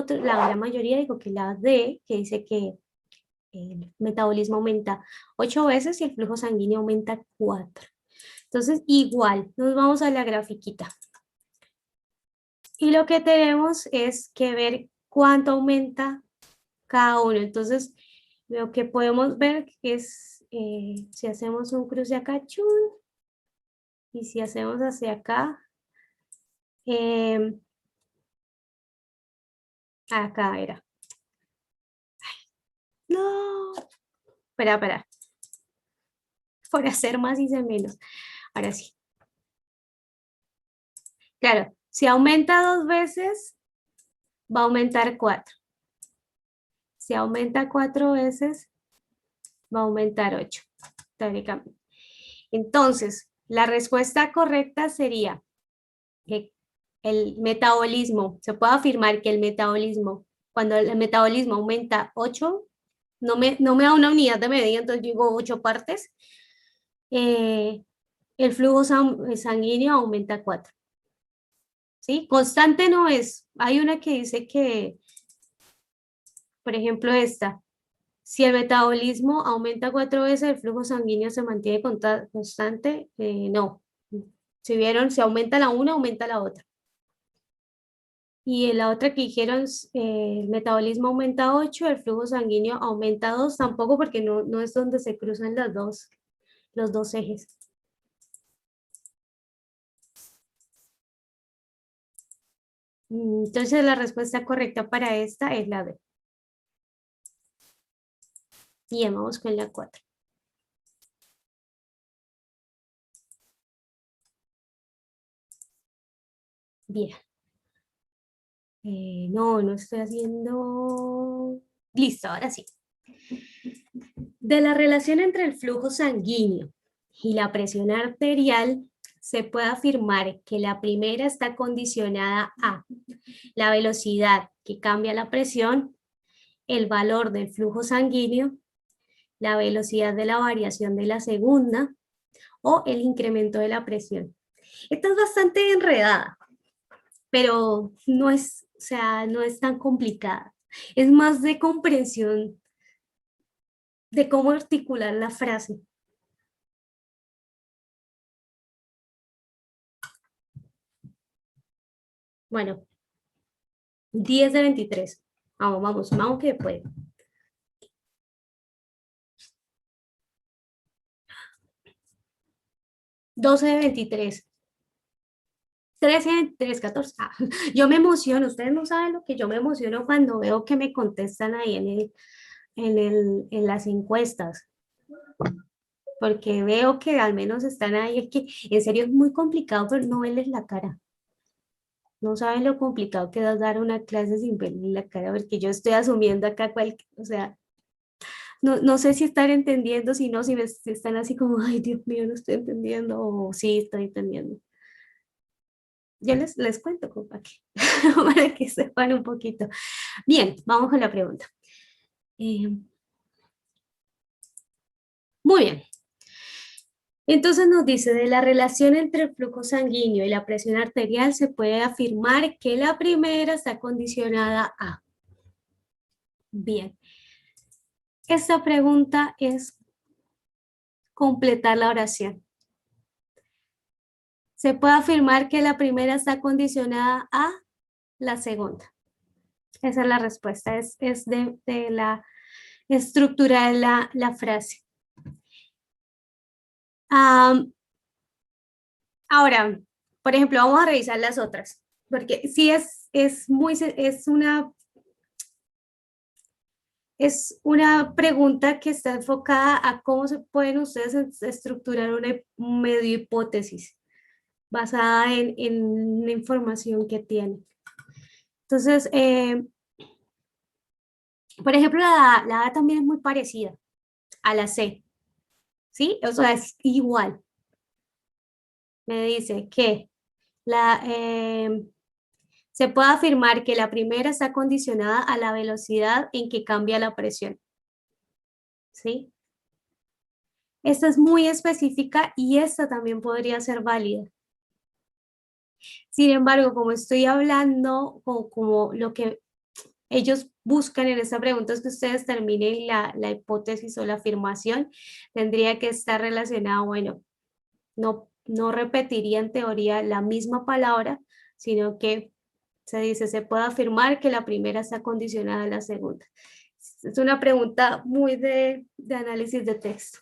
la gran mayoría dijo que la D, que dice que el metabolismo aumenta 8 veces y el flujo sanguíneo aumenta 4. Entonces, igual, nos vamos a la grafiquita. Y lo que tenemos es que ver cuánto aumenta cada uno. Entonces, lo que podemos ver es, si hacemos un cruce acá, chun, y si hacemos hacia acá, acá era. No, espera. Por hacer más hice menos. Ahora sí. Claro, si aumenta 2 veces, va a aumentar 4. Si aumenta 4 veces, va a aumentar 8, teóricamente. Entonces, la respuesta correcta sería que el metabolismo, se puede afirmar que el metabolismo, cuando el metabolismo aumenta 8, no me da una unidad de medida, entonces digo 8 partes, el flujo sanguíneo aumenta 4. ¿Sí? Constante no es. Hay una que dice que, por ejemplo, esta, si el metabolismo aumenta 4 veces, el flujo sanguíneo se mantiene constante. No. Si vieron, si aumenta la una, aumenta la otra. Y la otra que dijeron, el metabolismo aumenta 8, el flujo sanguíneo aumenta 2, tampoco porque no es donde se cruzan los dos ejes. Entonces la respuesta correcta para esta es la B. Bien, vamos con la 4. Bien. No estoy haciendo... Listo, ahora sí. De la relación entre el flujo sanguíneo y la presión arterial, se puede afirmar que la primera está condicionada a la velocidad que cambia la presión, el valor del flujo sanguíneo, la velocidad de la variación de la segunda o el incremento de la presión. Esta es bastante enredada, pero no es, o sea, no es tan complicada. Es más de comprensión de cómo articular la frase. Bueno, 10 de 23. Vamos que puede. 12 de 23. 13 de 23, 14. Yo me emociono, ustedes no saben lo que yo me emociono cuando veo que me contestan ahí en las encuestas, porque veo que al menos están ahí, es que en serio es muy complicado, pero no verles la cara. No saben lo complicado que es dar una clase sin verles la cara, porque yo estoy asumiendo acá o sea, no sé si están entendiendo, si no, si están así como, ay, Dios mío, no estoy entendiendo, o sí, estoy entendiendo. Yo les cuento para para que sepan un poquito. Bien, vamos con la pregunta. Muy bien. Entonces nos dice, de la relación entre el flujo sanguíneo y la presión arterial se puede afirmar que la primera está condicionada a. Bien. Esta pregunta es completar la oración. Se puede afirmar que la primera está condicionada a la segunda. Esa es la respuesta, es de la estructura de la frase. Ahora, por ejemplo, vamos a revisar las otras, porque sí es una pregunta que está enfocada a cómo se pueden ustedes estructurar una medio hipótesis basada en la información que tienen. Entonces, por ejemplo, la A también es muy parecida a la C, ¿sí? O sea, es igual. Me dice que se puede afirmar que la primera está condicionada a la velocidad en que cambia la presión, ¿sí? Esta es muy específica y esta también podría ser válida. Sin embargo, como estoy hablando, como lo que ellos buscan en esta pregunta es que ustedes terminen la hipótesis o la afirmación, tendría que estar relacionado, bueno, no repetiría en teoría la misma palabra, sino que se dice, se puede afirmar que la primera está condicionada a la segunda. Es una pregunta muy de análisis de texto.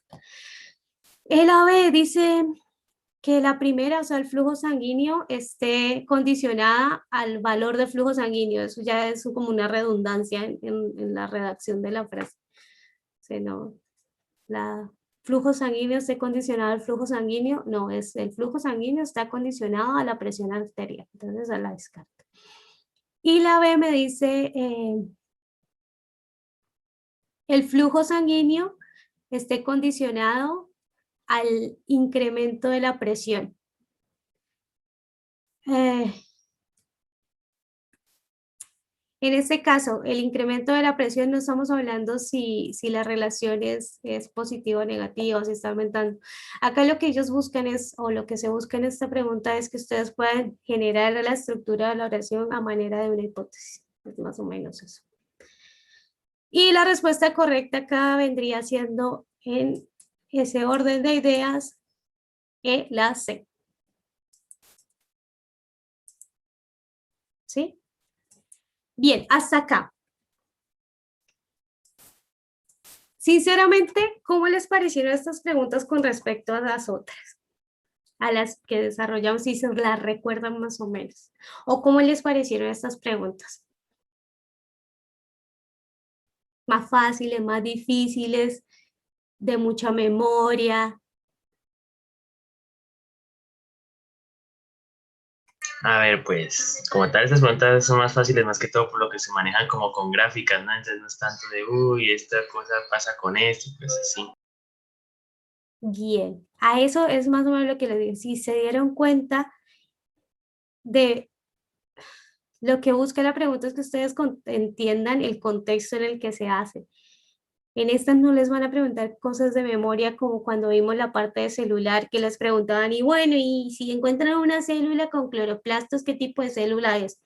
El AB dice que la primera, o sea, el flujo sanguíneo esté condicionada al valor de flujo sanguíneo. Eso ya es como una redundancia en la redacción de la frase. O sea, no, la flujo sanguíneo esté condicionado al flujo sanguíneo, no, es el flujo sanguíneo está condicionado a la presión arterial. Entonces, a la descarta. Y la B me dice, el flujo sanguíneo esté condicionado al incremento de la presión. En este caso, el incremento de la presión no estamos hablando si la relación es positiva o negativa o si está aumentando. Acá lo que ellos buscan es, o lo que se busca en esta pregunta es que ustedes puedan generar la estructura de la oración a manera de una hipótesis. Es más o menos eso. Y la respuesta correcta acá vendría siendo en ese orden de ideas, la C. ¿Sí? Bien, hasta acá. Sinceramente, ¿cómo les parecieron estas preguntas con respecto a las otras? A las que desarrollamos, si se las recuerdan más o menos. ¿O cómo les parecieron estas preguntas? ¿Más fáciles, más difíciles, de mucha memoria? A ver, pues, como tal, estas preguntas son más fáciles más que todo por lo que se manejan como con gráficas, ¿no? Entonces no es tanto de, uy, esta cosa pasa con esto, pues así. Bien, a eso es más o menos lo que les digo. Si se dieron cuenta de lo que busca la pregunta es que ustedes entiendan el contexto en el que se hace. En estas no les van a preguntar cosas de memoria como cuando vimos la parte de celular que les preguntaban, y bueno, y si encuentran una célula con cloroplastos, ¿qué tipo de célula es?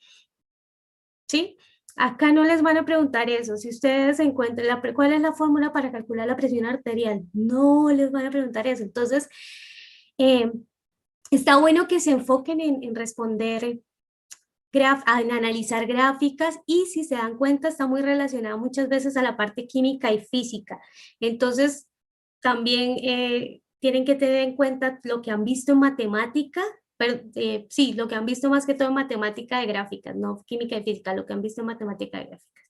¿Sí? Acá no les van a preguntar eso. Si ustedes encuentran cuál es la fórmula para calcular la presión arterial, no les van a preguntar eso. Entonces, eh, está bueno que se enfoquen en responder en analizar gráficas y si se dan cuenta está muy relacionada muchas veces a la parte química y física. Entonces, también tienen que tener en cuenta lo que han visto en matemática, pero sí, lo que han visto más que todo en matemática de gráficas, no química y física, lo que han visto en matemática de gráficas.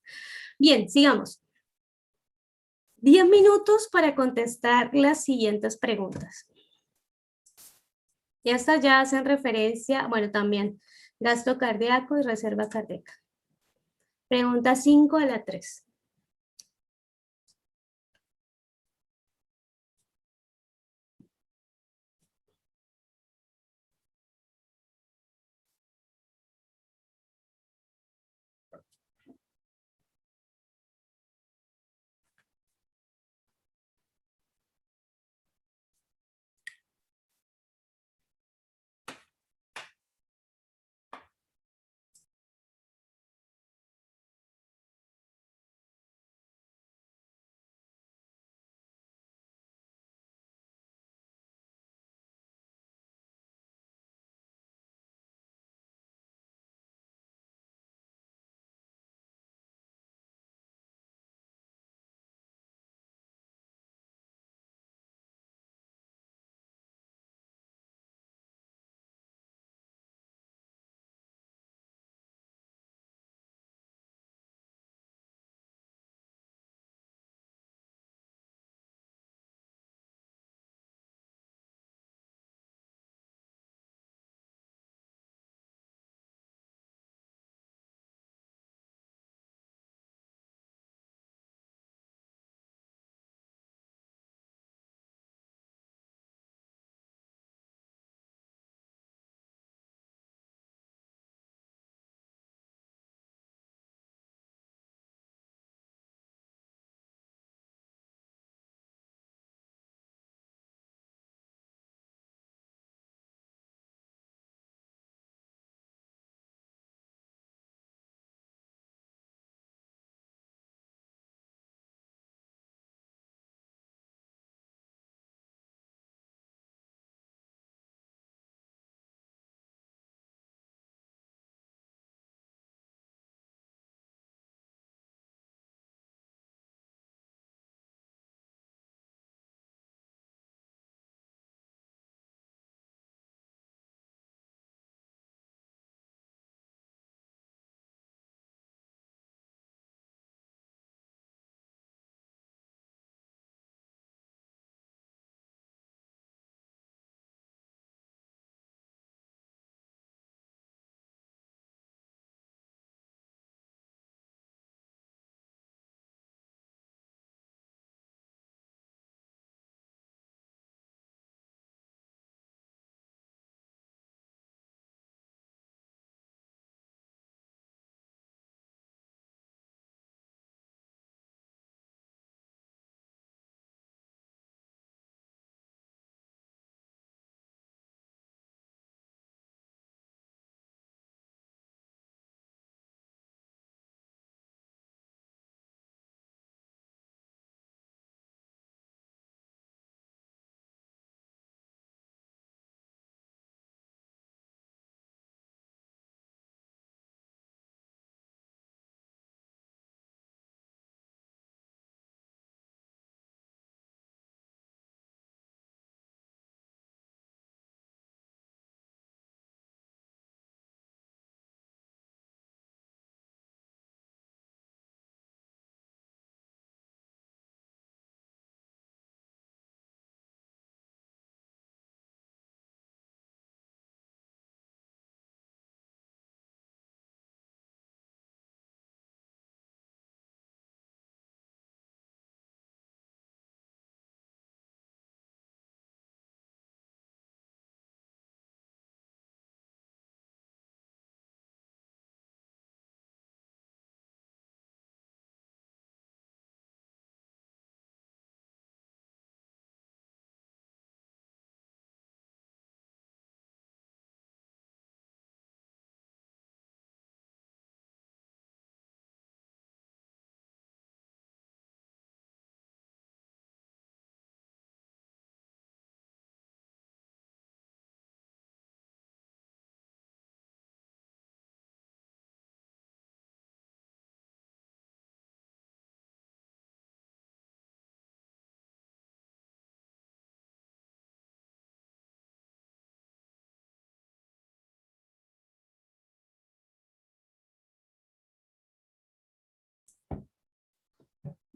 Bien, sigamos. 10 minutos para contestar las siguientes preguntas. Y estas ya hacen referencia, bueno, también gasto cardíaco y reserva cardíaca. Pregunta 5 a la 3.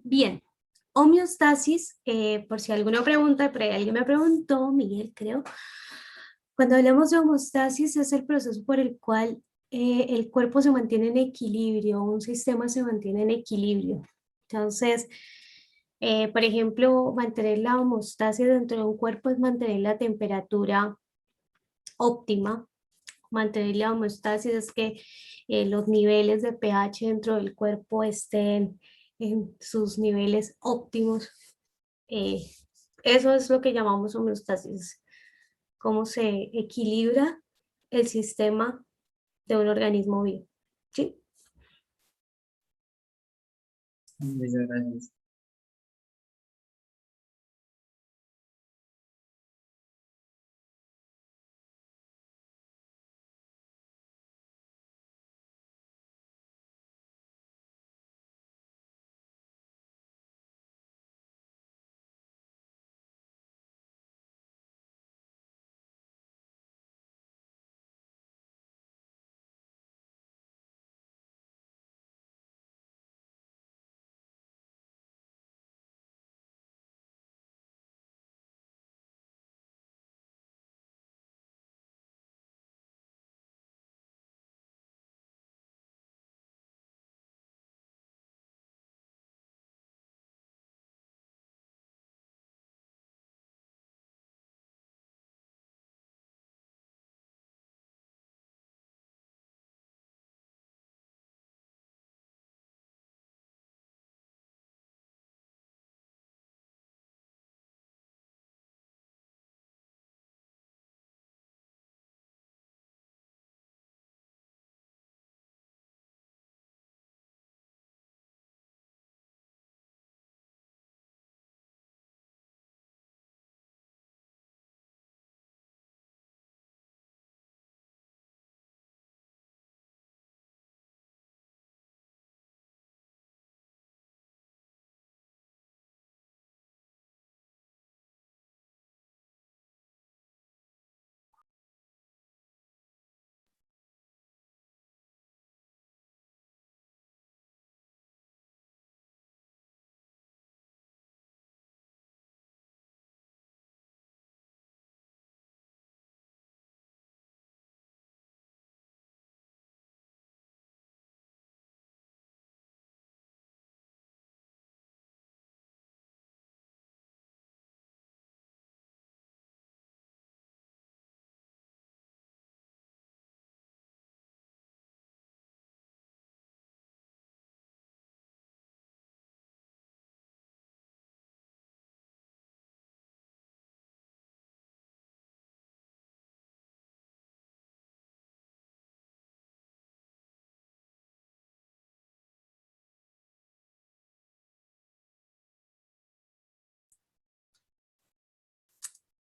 Bien, homeostasis, por si alguna pregunta, pero alguien me preguntó, Miguel creo, cuando hablamos de homeostasis es el proceso por el cual el cuerpo se mantiene en equilibrio, un sistema se mantiene en equilibrio. Entonces, por ejemplo, mantener la homeostasis dentro de un cuerpo es mantener la temperatura óptima. Mantener la homeostasis es que los niveles de pH dentro del cuerpo estén en sus niveles óptimos. Eh, Eso es lo que llamamos homeostasis, cómo se equilibra el sistema de un organismo vivo. ¿Sí? Muchas gracias.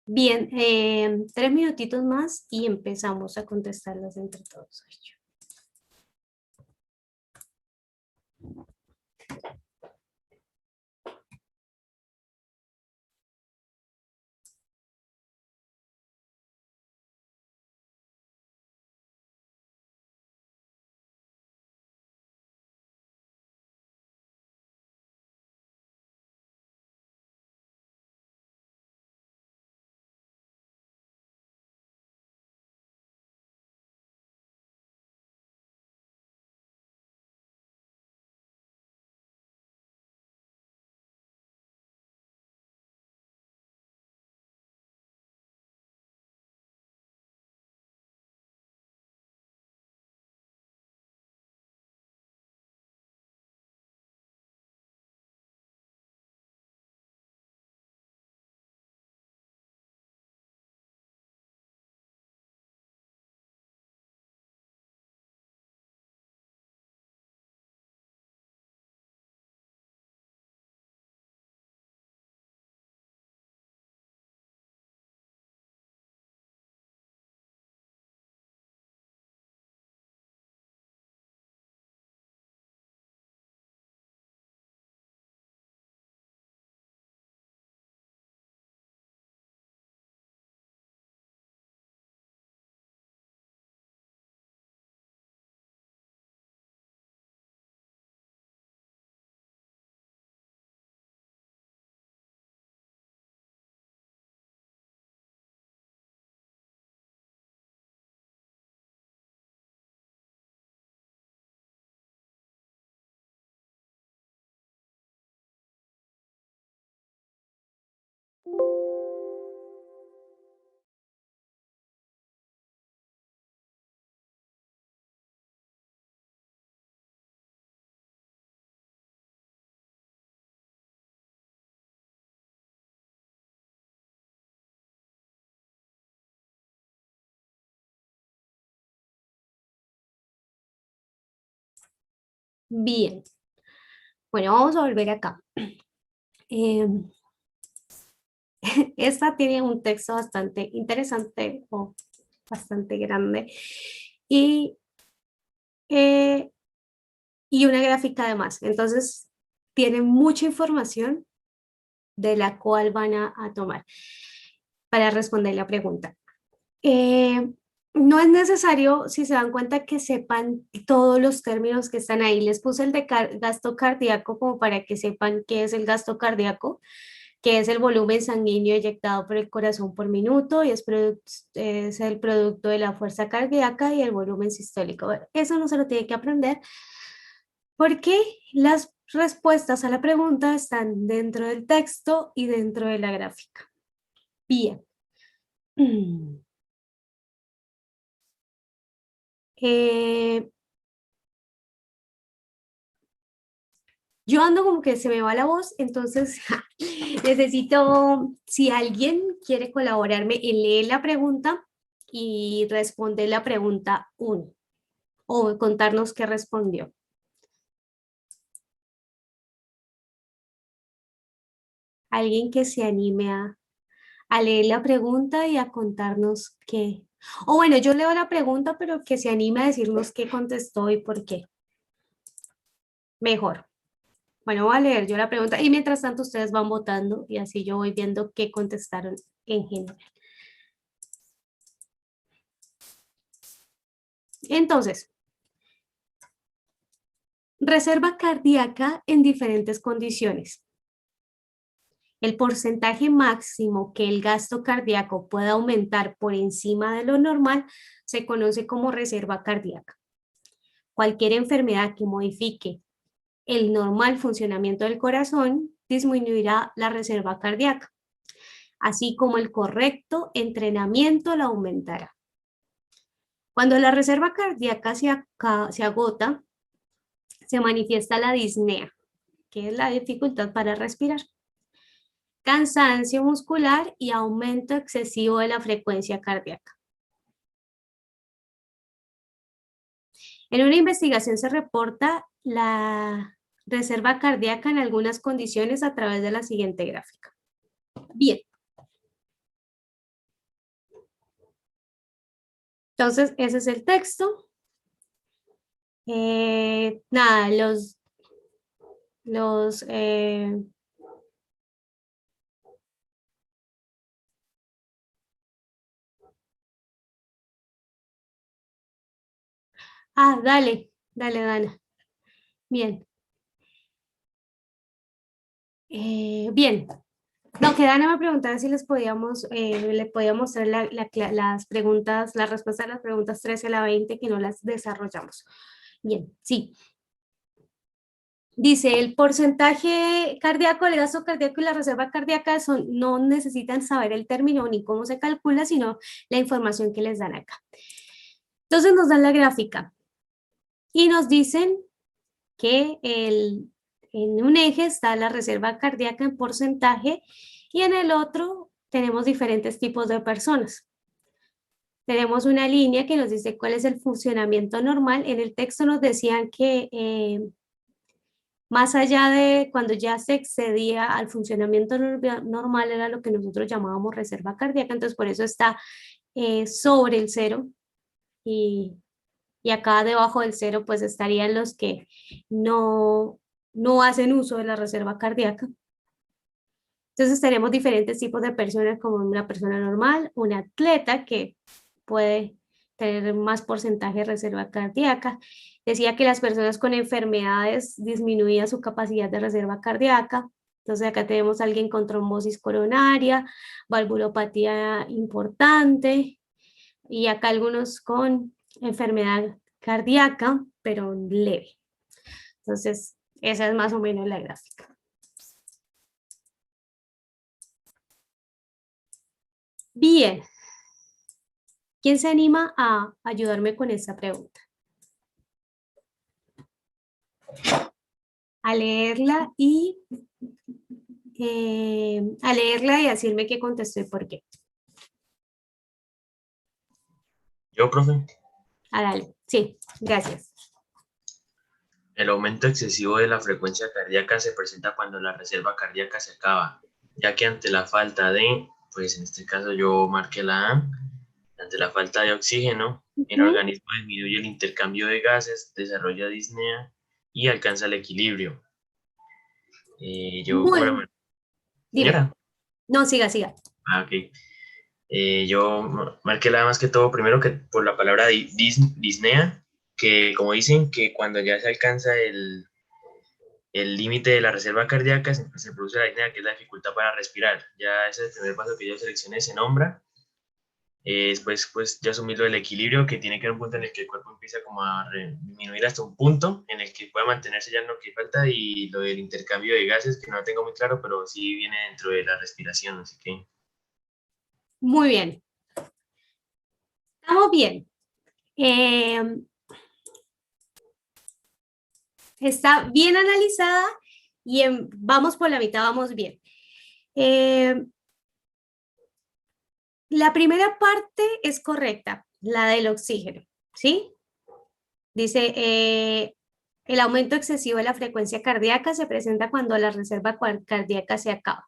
Bien, 3 minutitos más y empezamos a contestarlas entre todos. Bien. Bueno, vamos a volver acá. Em, Esta tiene un texto bastante interesante o bastante grande y, eh, y una gráfica además. Entonces, tiene mucha información de la cual van a tomar para responder la pregunta. Eh, no es necesario, si se dan cuenta, que sepan todos los términos que están ahí. Les puse el de gasto cardíaco como para que sepan qué es el gasto cardíaco, que es el volumen sanguíneo eyectado por el corazón por minuto y es el producto de la fuerza cardíaca y el volumen sistólico. Eso no se lo tiene que aprender porque las respuestas a la pregunta están dentro del texto y dentro de la gráfica. Bien. Eh, yo ando como que se me va la voz, entonces necesito, si alguien quiere colaborarme en leer la pregunta y responder la pregunta 1 o contarnos qué respondió. Alguien que se anime a leer la pregunta y a contarnos qué. O bueno, yo leo la pregunta, pero que se anime a decirnos qué contestó y por qué. Mejor. Bueno, voy a leer yo la pregunta y mientras tanto ustedes van votando y así yo voy viendo qué contestaron en general. Entonces, reserva cardíaca en diferentes condiciones. El porcentaje máximo que el gasto cardíaco pueda aumentar por encima de lo normal se conoce como reserva cardíaca. Cualquier enfermedad que modifique el normal funcionamiento del corazón disminuirá la reserva cardíaca, así como el correcto entrenamiento la aumentará. Cuando la reserva cardíaca se agota, se manifiesta la disnea, que es la dificultad para respirar, cansancio muscular y aumento excesivo de la frecuencia cardíaca. En una investigación se reporta la reserva cardíaca en algunas condiciones a través de la siguiente gráfica. Bien. Entonces, ese es el texto. Nada, los dale, dale, Dana. Bien. Bien. No, que Dana me preguntaba si les podíamos, le podía mostrar las preguntas, la respuesta a las preguntas 13 a la 20 que no las desarrollamos. Bien, sí. Dice, el porcentaje cardíaco, el gasto cardíaco y la reserva cardíaca no necesitan saber el término ni cómo se calcula, sino la información que les dan acá. Entonces nos dan la gráfica y nos dicen que en un eje está la reserva cardíaca en porcentaje y en el otro tenemos diferentes tipos de personas. Tenemos una línea que nos dice cuál es el funcionamiento normal. En el texto nos decían que más allá de cuando ya se excedía al funcionamiento normal era lo que nosotros llamábamos reserva cardíaca, entonces por eso está sobre el cero y acá debajo del cero pues estarían los que no hacen uso de la reserva cardíaca. Entonces tenemos diferentes tipos de personas como una persona normal, un atleta que puede tener más porcentaje de reserva cardíaca. Decía que las personas con enfermedades disminuía su capacidad de reserva cardíaca. Entonces acá tenemos a alguien con trombosis coronaria, valvulopatía importante y acá algunos con enfermedad cardíaca, pero leve. Entonces esa es más o menos la gráfica. Bien. ¿Quién se anima a ayudarme con esta pregunta? A leerla y a decirme qué contestó y por qué. Yo, profe. Dale. Sí, gracias. El aumento excesivo de la frecuencia cardíaca se presenta cuando la reserva cardíaca se acaba, ya que ante la falta de, pues en este caso yo marqué la A, ante la falta de oxígeno, el Ujú. organismo disminuye el intercambio de gases, desarrolla disnea y alcanza el equilibrio. Muy, dime. Señora, No, siga, siga. ok. Yo marqué la más que todo primero que por la palabra disnea, que como dicen que cuando ya se alcanza el límite de la reserva cardíaca se produce la disnea, que es la dificultad para respirar. Ya ese es el primer paso que yo seleccioné, se nombra. Después, pues ya asumirlo el equilibrio, que tiene que haber un punto en el que el cuerpo empieza como a disminuir hasta un punto en el que pueda mantenerse ya en lo que falta, y lo del intercambio de gases, que no lo tengo muy claro, pero sí viene dentro de la respiración, así que Muy bien. Estamos bien. Eh, Está bien analizada y vamos por la mitad, vamos bien. Eh, la primera parte es correcta, la del oxígeno, ¿sí? Dice, el aumento excesivo de la frecuencia cardíaca se presenta cuando la reserva cardíaca se acaba.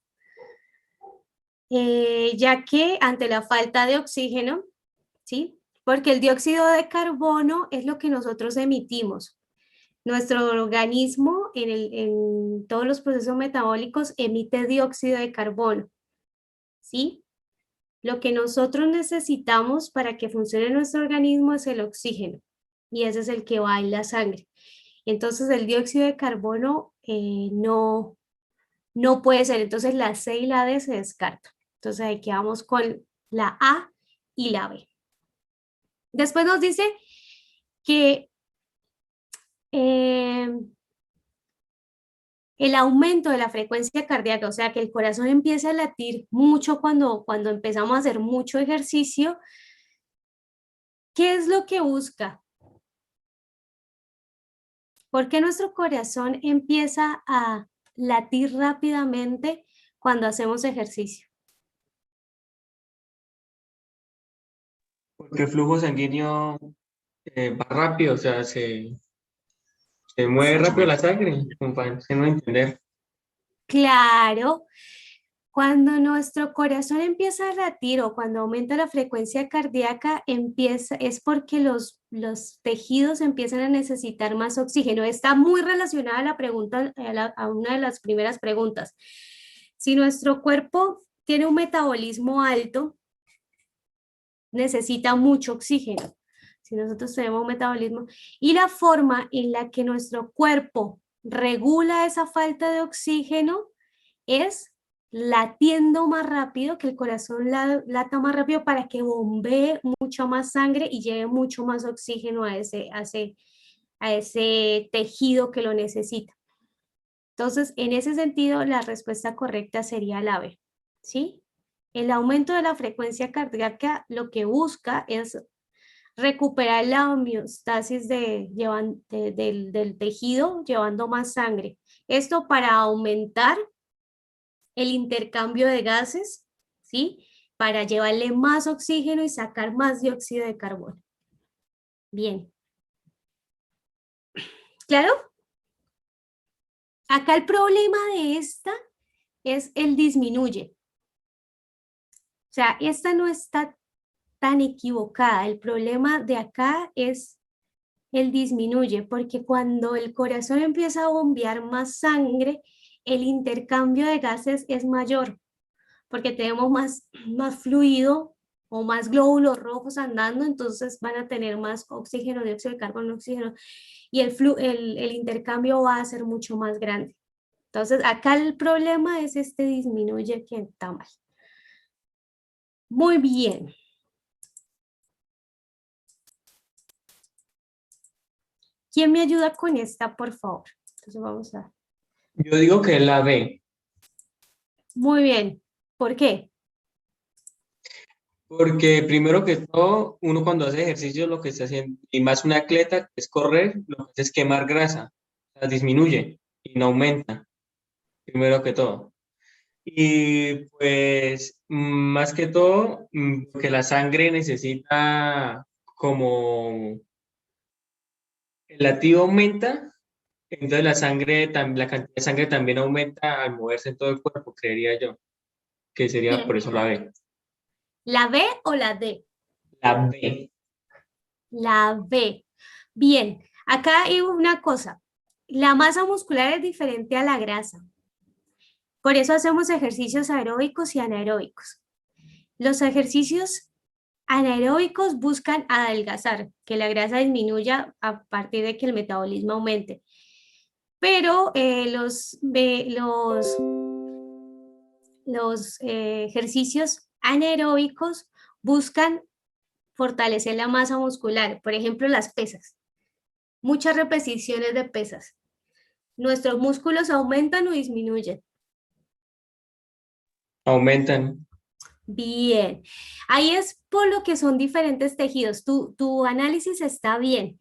Ya que ante la falta de oxígeno, ¿sí? Porque el dióxido de carbono es lo que nosotros emitimos. Nuestro organismo en todos los procesos metabólicos emite dióxido de carbono, ¿sí? Lo que nosotros necesitamos para que funcione nuestro organismo es el oxígeno, y ese es el que va en la sangre. Entonces el dióxido de carbono no puede ser, entonces la C y la D se descartan. Entonces ahí quedamos con la A y la B. Después nos dice que eh, el aumento de la frecuencia cardíaca, o sea, que el corazón empiece a latir mucho cuando empezamos a hacer mucho ejercicio. ¿Qué es lo que busca? ¿Por qué nuestro corazón empieza a latir rápidamente cuando hacemos ejercicio? Porque el flujo sanguíneo va rápido, o sea, se mueve rápido la sangre, como para no entender. Claro, cuando nuestro corazón empieza a latir o cuando aumenta la frecuencia cardíaca, es porque los tejidos empiezan a necesitar más oxígeno. Está muy relacionada a la pregunta, a una de las primeras preguntas. Si nuestro cuerpo tiene un metabolismo alto, necesita mucho oxígeno. Si nosotros tenemos un metabolismo, y la forma en la que nuestro cuerpo regula esa falta de oxígeno es latiendo más rápido, que el corazón lata más rápido para que bombee mucho más sangre y lleve mucho más oxígeno a ese tejido que lo necesita. Entonces, en ese sentido, la respuesta correcta sería la B, ¿sí? El aumento de la frecuencia cardíaca lo que busca es recuperar la homeostasis del tejido, llevando más sangre. Esto para aumentar el intercambio de gases, ¿sí? Para llevarle más oxígeno y sacar más dióxido de carbono. Bien. ¿Claro? Acá el problema de esta es el disminuye. O sea, esta no está tan equivocada. El problema de acá es el disminuye, porque cuando el corazón empieza a bombear más sangre, el intercambio de gases es mayor, porque tenemos más fluido o más glóbulos rojos andando, entonces van a tener más oxígeno, dióxido de carbono, oxígeno, y el intercambio va a ser mucho más grande. Entonces, acá el problema es este disminuye que está mal. Muy bien. ¿Quién me ayuda con esta, por favor? Entonces vamos a... Yo digo que es la B, Muy bien. ¿Por qué? porque primero que todo, uno cuando hace ejercicio lo que está haciendo, y más un atleta, que es correr, lo que hace es quemar grasa, o sea, disminuye y no aumenta, primero que todo. Y pues, más que todo, porque la sangre necesita como el latido aumenta Entonces la sangre, la cantidad de sangre también aumenta al moverse en todo el cuerpo, creería yo, que sería por Bien. eso la B. ¿La B o la D? La B. La B. Bien, acá hay una cosa. La masa muscular es diferente a la grasa. Por eso hacemos ejercicios aeróbicos y anaeróbicos. Los ejercicios anaeróbicos buscan adelgazar, que la grasa disminuya a partir de que el metabolismo aumente. Pero los ejercicios anaeróbicos buscan fortalecer la masa muscular, por ejemplo, las pesas, muchas repeticiones de pesas. ¿Nuestros músculos aumentan o disminuyen? Aumentan. Bien, ahí es por lo que son diferentes tejidos. Tu análisis está bien.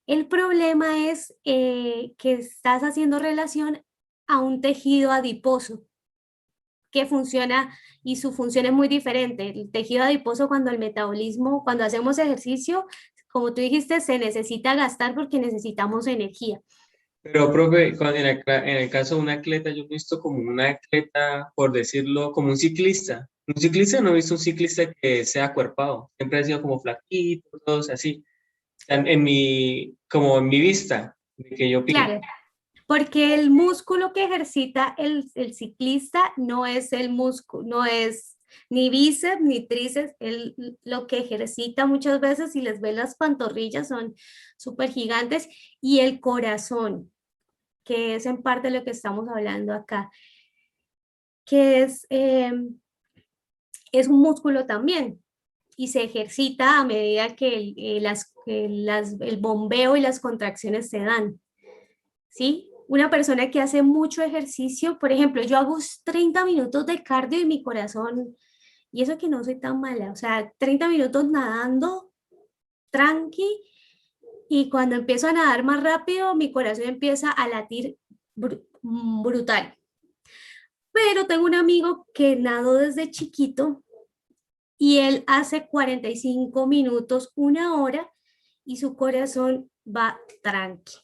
El problema es que estás haciendo relación a un tejido adiposo que funciona y su función es muy diferente. El tejido adiposo cuando el metabolismo, cuando hacemos ejercicio, como tú dijiste, se necesita gastar porque necesitamos energía. Pero, profe, en el caso de un atleta, yo he visto como un atleta, por decirlo, como un ciclista. Un ciclista no he visto un ciclista que sea acuerpado. Siempre ha sido como flaquito, todos así. Como en mi vista, de que yo pienso. Claro, porque el músculo que ejercita el ciclista no es el músculo, no es ni bíceps ni tríceps, lo que ejercita muchas veces, si les ven las pantorrillas, son súper gigantes, y el corazón, que es en parte lo que estamos hablando acá, que es un músculo también, y se ejercita a medida que el bombeo y las contracciones se dan. ¿Sí? Una persona que hace mucho ejercicio, por ejemplo, yo hago 30 minutos de cardio y mi corazón, y eso que no soy tan mala, o sea, 30 minutos nadando, tranqui, y cuando empiezo a nadar más rápido, mi corazón empieza a latir brutal. Pero tengo un amigo que nadó desde chiquito y él hace 45 minutos, una hora, y su corazón va tranqui.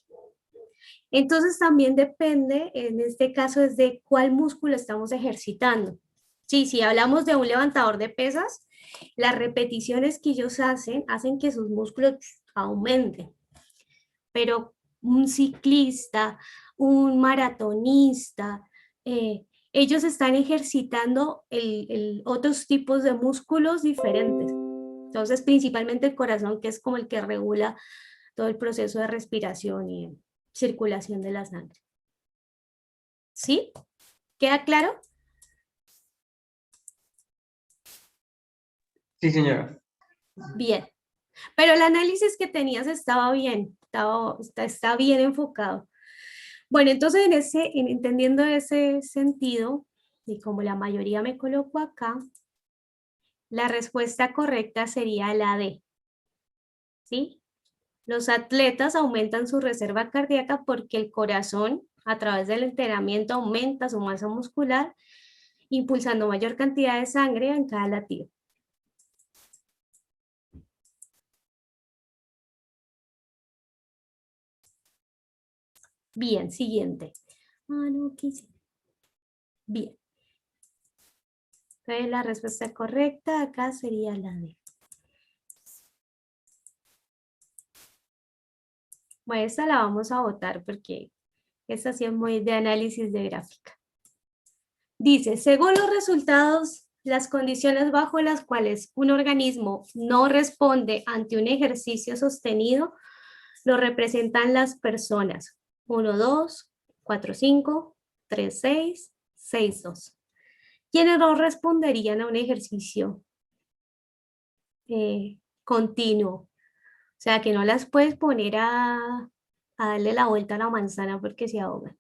Entonces también depende, en este caso, es de cuál músculo estamos ejercitando. Sí, si hablamos de un levantador de pesas, las repeticiones que ellos hacen que sus músculos aumenten. Pero un ciclista, un maratonista, ellos están ejercitando otros tipos de músculos diferentes. Entonces, principalmente el corazón, que es como el que regula todo el proceso de respiración y circulación de la sangre. ¿Sí? ¿Queda claro? Sí, señora. Bien. Pero el análisis que tenías estaba bien, está bien enfocado. Bueno, entonces entendiendo ese sentido, y como la mayoría me colocó acá, la respuesta correcta sería la D. ¿Sí? Los atletas aumentan su reserva cardíaca porque el corazón, a través del entrenamiento, aumenta su masa muscular, impulsando mayor cantidad de sangre en cada latido. Bien, siguiente. No, ¿qué hice? Bien. Entonces la respuesta correcta acá sería la D. Bueno, esta la vamos a votar porque esta sí es muy de análisis de gráfica. Dice, según los resultados, las condiciones bajo las cuales un organismo no responde ante un ejercicio sostenido lo representan las personas 1, 2, 4, 5, 3, 6, 6, 2. ¿Quiénes no responderían a un ejercicio continuo? O sea, que no las puedes poner a darle la vuelta a la manzana porque se ahogan.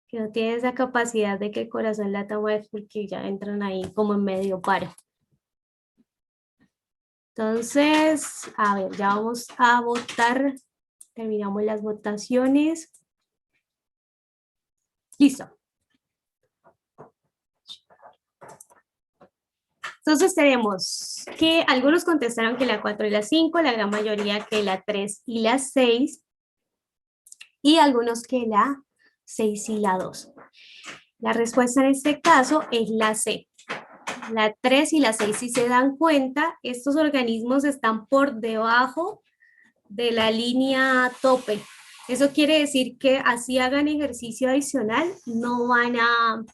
Que no tienen esa capacidad de que el corazón lata más porque ya entran ahí como en medio paro. Entonces, a ver, ya vamos a votar. Terminamos las votaciones. Listo. Entonces tenemos que algunos contestaron que la 4 y la 5, la gran mayoría que la 3 y la 6. y algunos que la 6 y la 2. La respuesta en este caso es la C. La 3 y la 6, si se dan cuenta, estos organismos están por debajo de la línea tope. Eso quiere decir que así hagan ejercicio adicional, no van a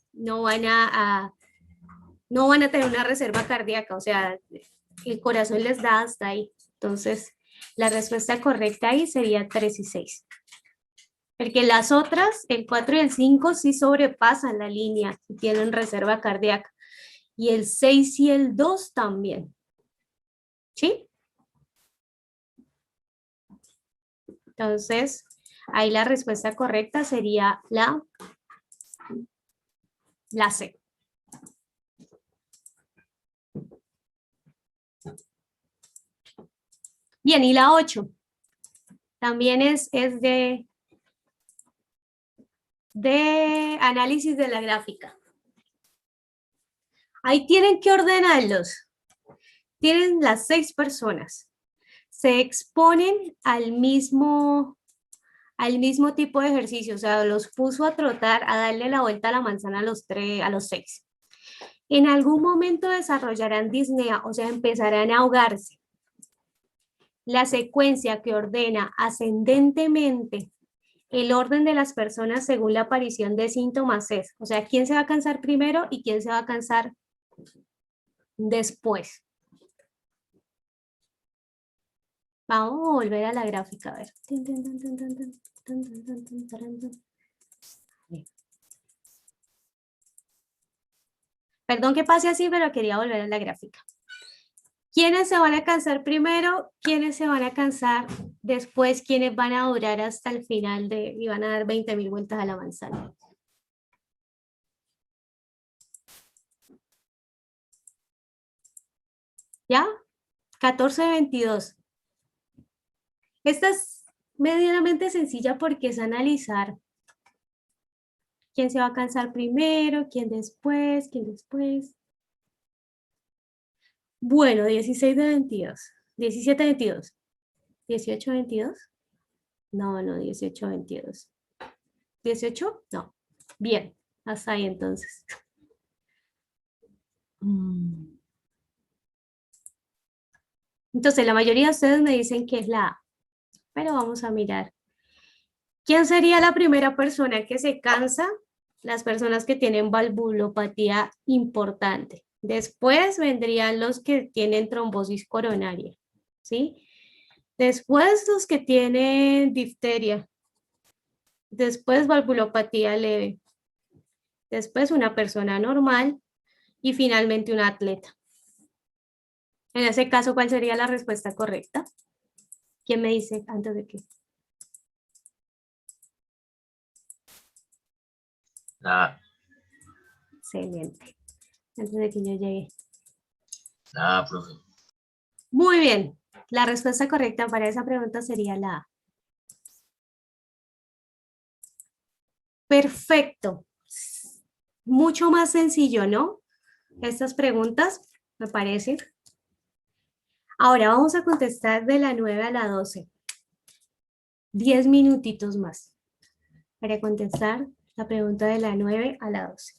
tener una reserva cardíaca, o sea, el corazón les da hasta ahí. Entonces, la respuesta correcta ahí sería 3 y 6. Porque las otras, el 4 y el 5, sí sobrepasan la línea y tienen reserva cardíaca. Y el 6 y el 2 también. ¿Sí? Entonces, ahí la respuesta correcta sería la C. Bien, y la 8. También es de análisis de la gráfica. Ahí tienen que ordenarlos. Tienen las 6 personas. Se exponen al mismo tipo de ejercicio, o sea, los puso a trotar, a darle la vuelta a la manzana a los 6. En algún momento desarrollarán disnea, o sea, empezarán a ahogarse. La secuencia que ordena ascendentemente el orden de las personas según la aparición de síntomas es, o sea, quién se va a cansar primero y quién se va a cansar después. Vamos a volver a la gráfica, a ver. Perdón que pase así, pero quería volver a la gráfica. ¿Quiénes se van a cansar primero? ¿Quiénes se van a cansar después? ¿Quiénes van a durar hasta el final y van a dar 20.000 vueltas a la manzana? ¿Ya? 14 de 22. Esta es medianamente sencilla porque es analizar quién se va a cansar primero, quién después, quién después. Bueno, 16 de 22. 17 de 22. 18 de 22. No, 18 de 22. 18, no. Bien, hasta ahí entonces. Entonces, la mayoría de ustedes me dicen que es la A, pero vamos a mirar. ¿Quién sería la primera persona que se cansa? Las personas que tienen valvulopatía importante. Después vendrían los que tienen trombosis coronaria, ¿sí? Después los que tienen difteria. Después valvulopatía leve. Después una persona normal y finalmente un atleta. En ese caso, ¿cuál sería la respuesta correcta? ¿Quién me dice antes de que? La, Excelente. Antes de que yo llegue. la, profe. Muy bien. La respuesta correcta para esa pregunta sería la A. Perfecto. Mucho más sencillo, ¿no? Estas preguntas, me parece. Ahora vamos a contestar de la 9 a la 12. 10 minutitos más para contestar la pregunta de la 9 a la 12.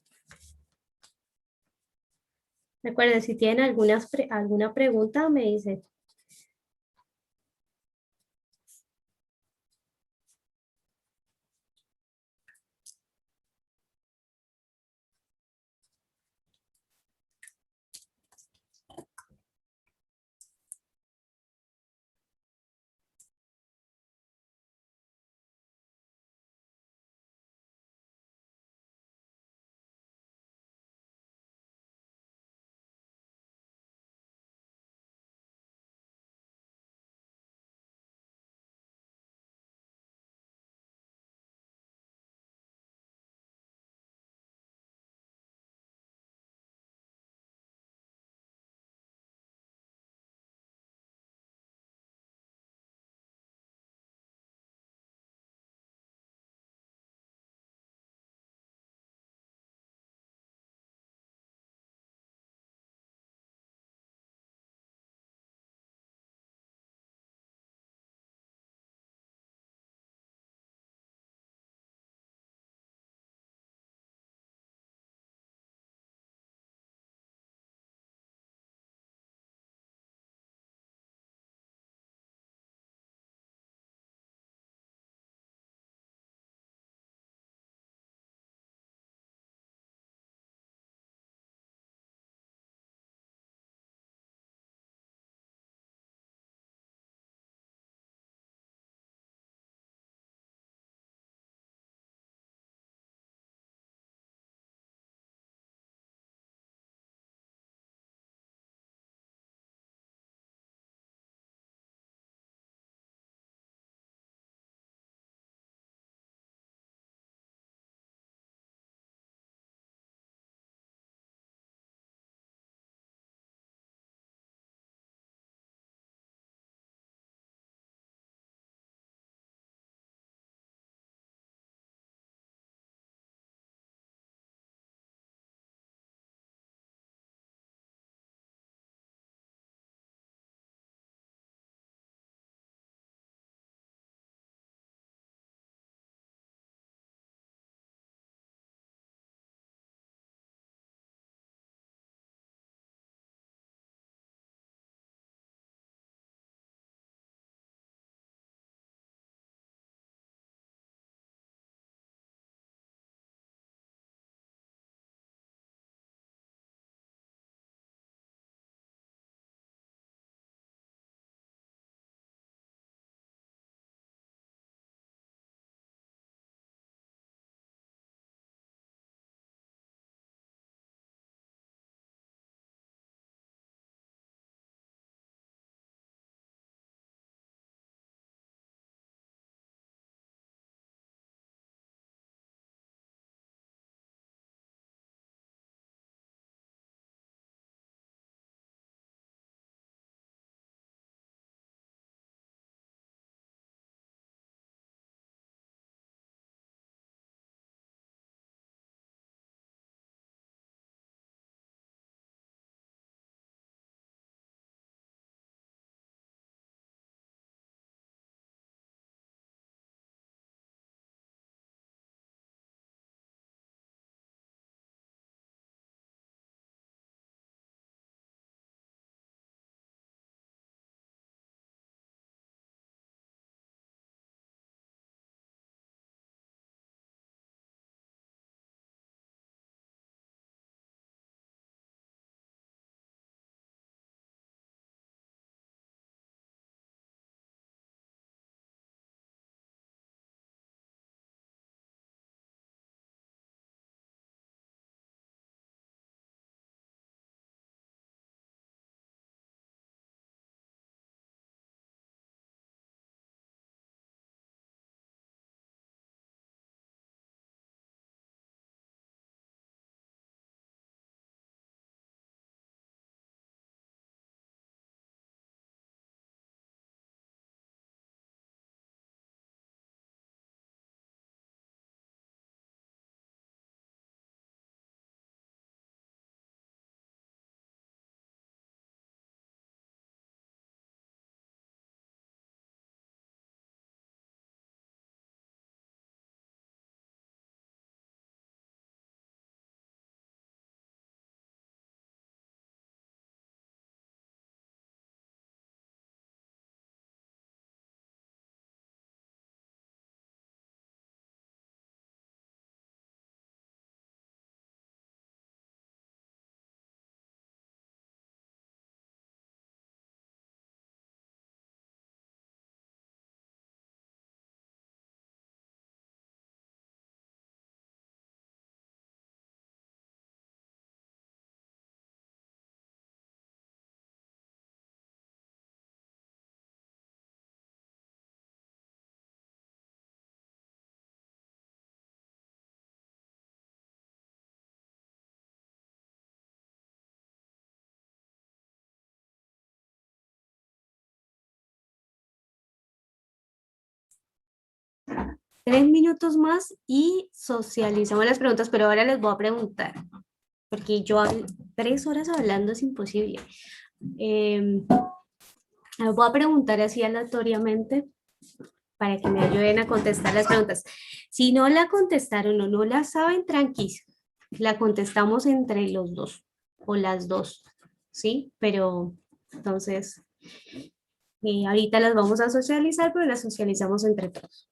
Recuerden, si tienen alguna pregunta, me dicen. 3 minutos más y socializamos las preguntas, pero ahora les voy a preguntar, porque 3 horas hablando es imposible. Les voy a preguntar así aleatoriamente para que me ayuden a contestar las preguntas. Si no la contestaron o no la saben, tranquilos, la contestamos entre los dos o las dos, ¿sí? Pero entonces, ahorita las vamos a socializar, pero las socializamos entre todos.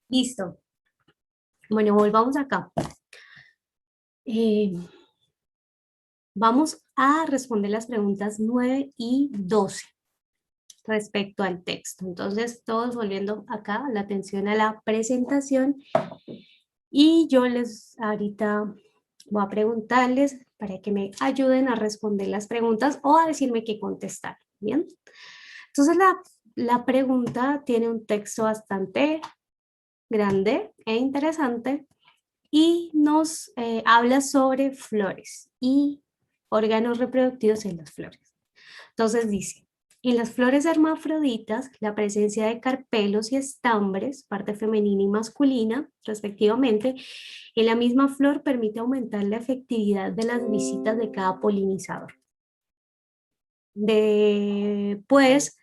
Listo. Bueno, volvamos acá. Vamos a responder las preguntas 9 y 12 respecto al texto. Entonces, todos volviendo acá la atención a la presentación y yo les ahorita voy a preguntarles para que me ayuden a responder las preguntas o a decirme qué contestar. Bien. Entonces, la pregunta tiene un texto bastante grande e interesante y nos habla sobre flores y órganos reproductivos en las flores. Entonces dice, en las flores hermafroditas, la presencia de carpelos y estambres, parte femenina y masculina, respectivamente, en la misma flor permite aumentar la efectividad de las visitas de cada polinizador. Pues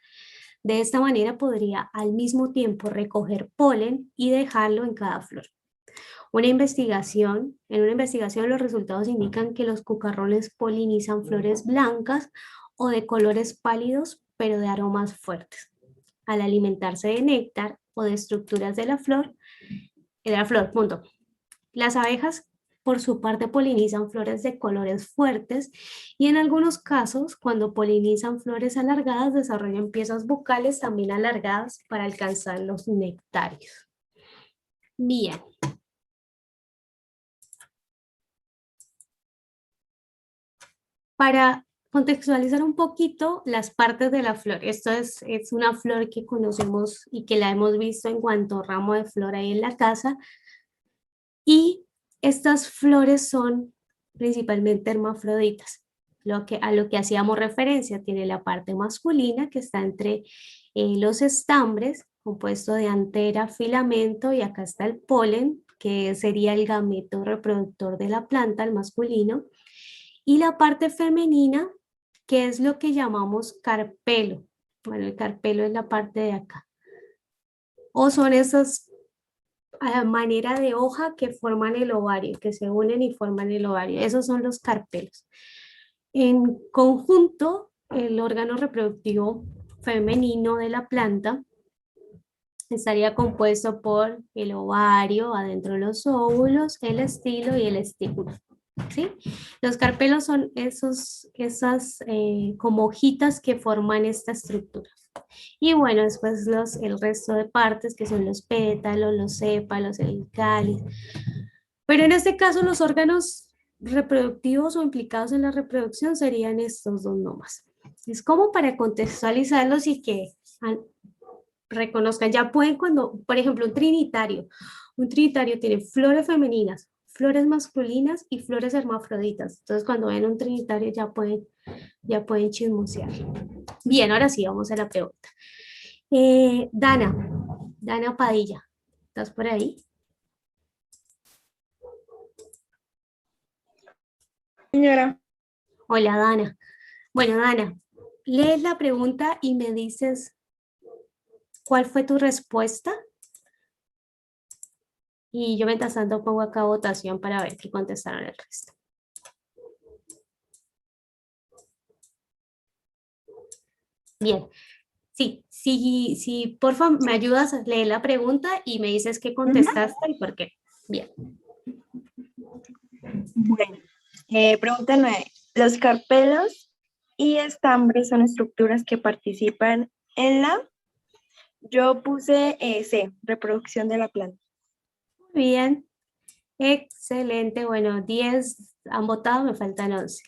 de esta manera podría al mismo tiempo recoger polen y dejarlo en cada flor. En una investigación los resultados indican que los cucarrones polinizan flores blancas o de colores pálidos, pero de aromas fuertes. Al alimentarse de néctar o de estructuras de la flor, punto. Las abejas, por su parte, polinizan flores de colores fuertes y en algunos casos, cuando polinizan flores alargadas, desarrollan piezas vocales también alargadas para alcanzar los nectarios. Bien. Para contextualizar un poquito las partes de la flor, esto es una flor que conocemos y que la hemos visto en cuanto ramo de flor ahí en la casa, y estas flores son principalmente hermafroditas, a lo que hacíamos referencia. Tiene la parte masculina que está entre los estambres, compuesto de antera, filamento, y acá está el polen, que sería el gameto reproductor de la planta, el masculino, y la parte femenina, que es lo que llamamos carpelo. Bueno, el carpelo es la parte de acá. O son esas manera de hoja que forman el ovario, que se unen y forman el ovario. Esos son los carpelos. En conjunto, el órgano reproductivo femenino de la planta estaría compuesto por el ovario, adentro de los óvulos, el estilo y el estípulo. ¿Sí? Los carpelos son esas como hojitas que forman esta estructura. Y bueno, después el resto de partes que son los pétalos, los sépalos, el cáliz. Pero en este caso los órganos reproductivos o implicados en la reproducción serían estos dos nomás. Es como para contextualizarlos y que reconozcan. Ya pueden cuando, por ejemplo, un trinitario tiene flores femeninas, flores masculinas y flores hermafroditas. Entonces, cuando ven un trinitario ya pueden chismosear. Bien, ahora sí, vamos a la pregunta. Dana Padilla, ¿estás por ahí? Señora, Hola, Dana. Bueno, Dana, lees la pregunta y me dices cuál fue tu respuesta. Y yo mientras tanto pongo acá votación para ver qué contestaron el resto. Bien, sí, por favor, me ayudas a leer la pregunta y me dices qué contestaste y por qué. Bien. bueno, pregunta 9. Los carpelos y estambres son estructuras que participan en yo puse C, reproducción de la planta. Muy bien. Excelente. Bueno, 10 han votado, me faltan 11.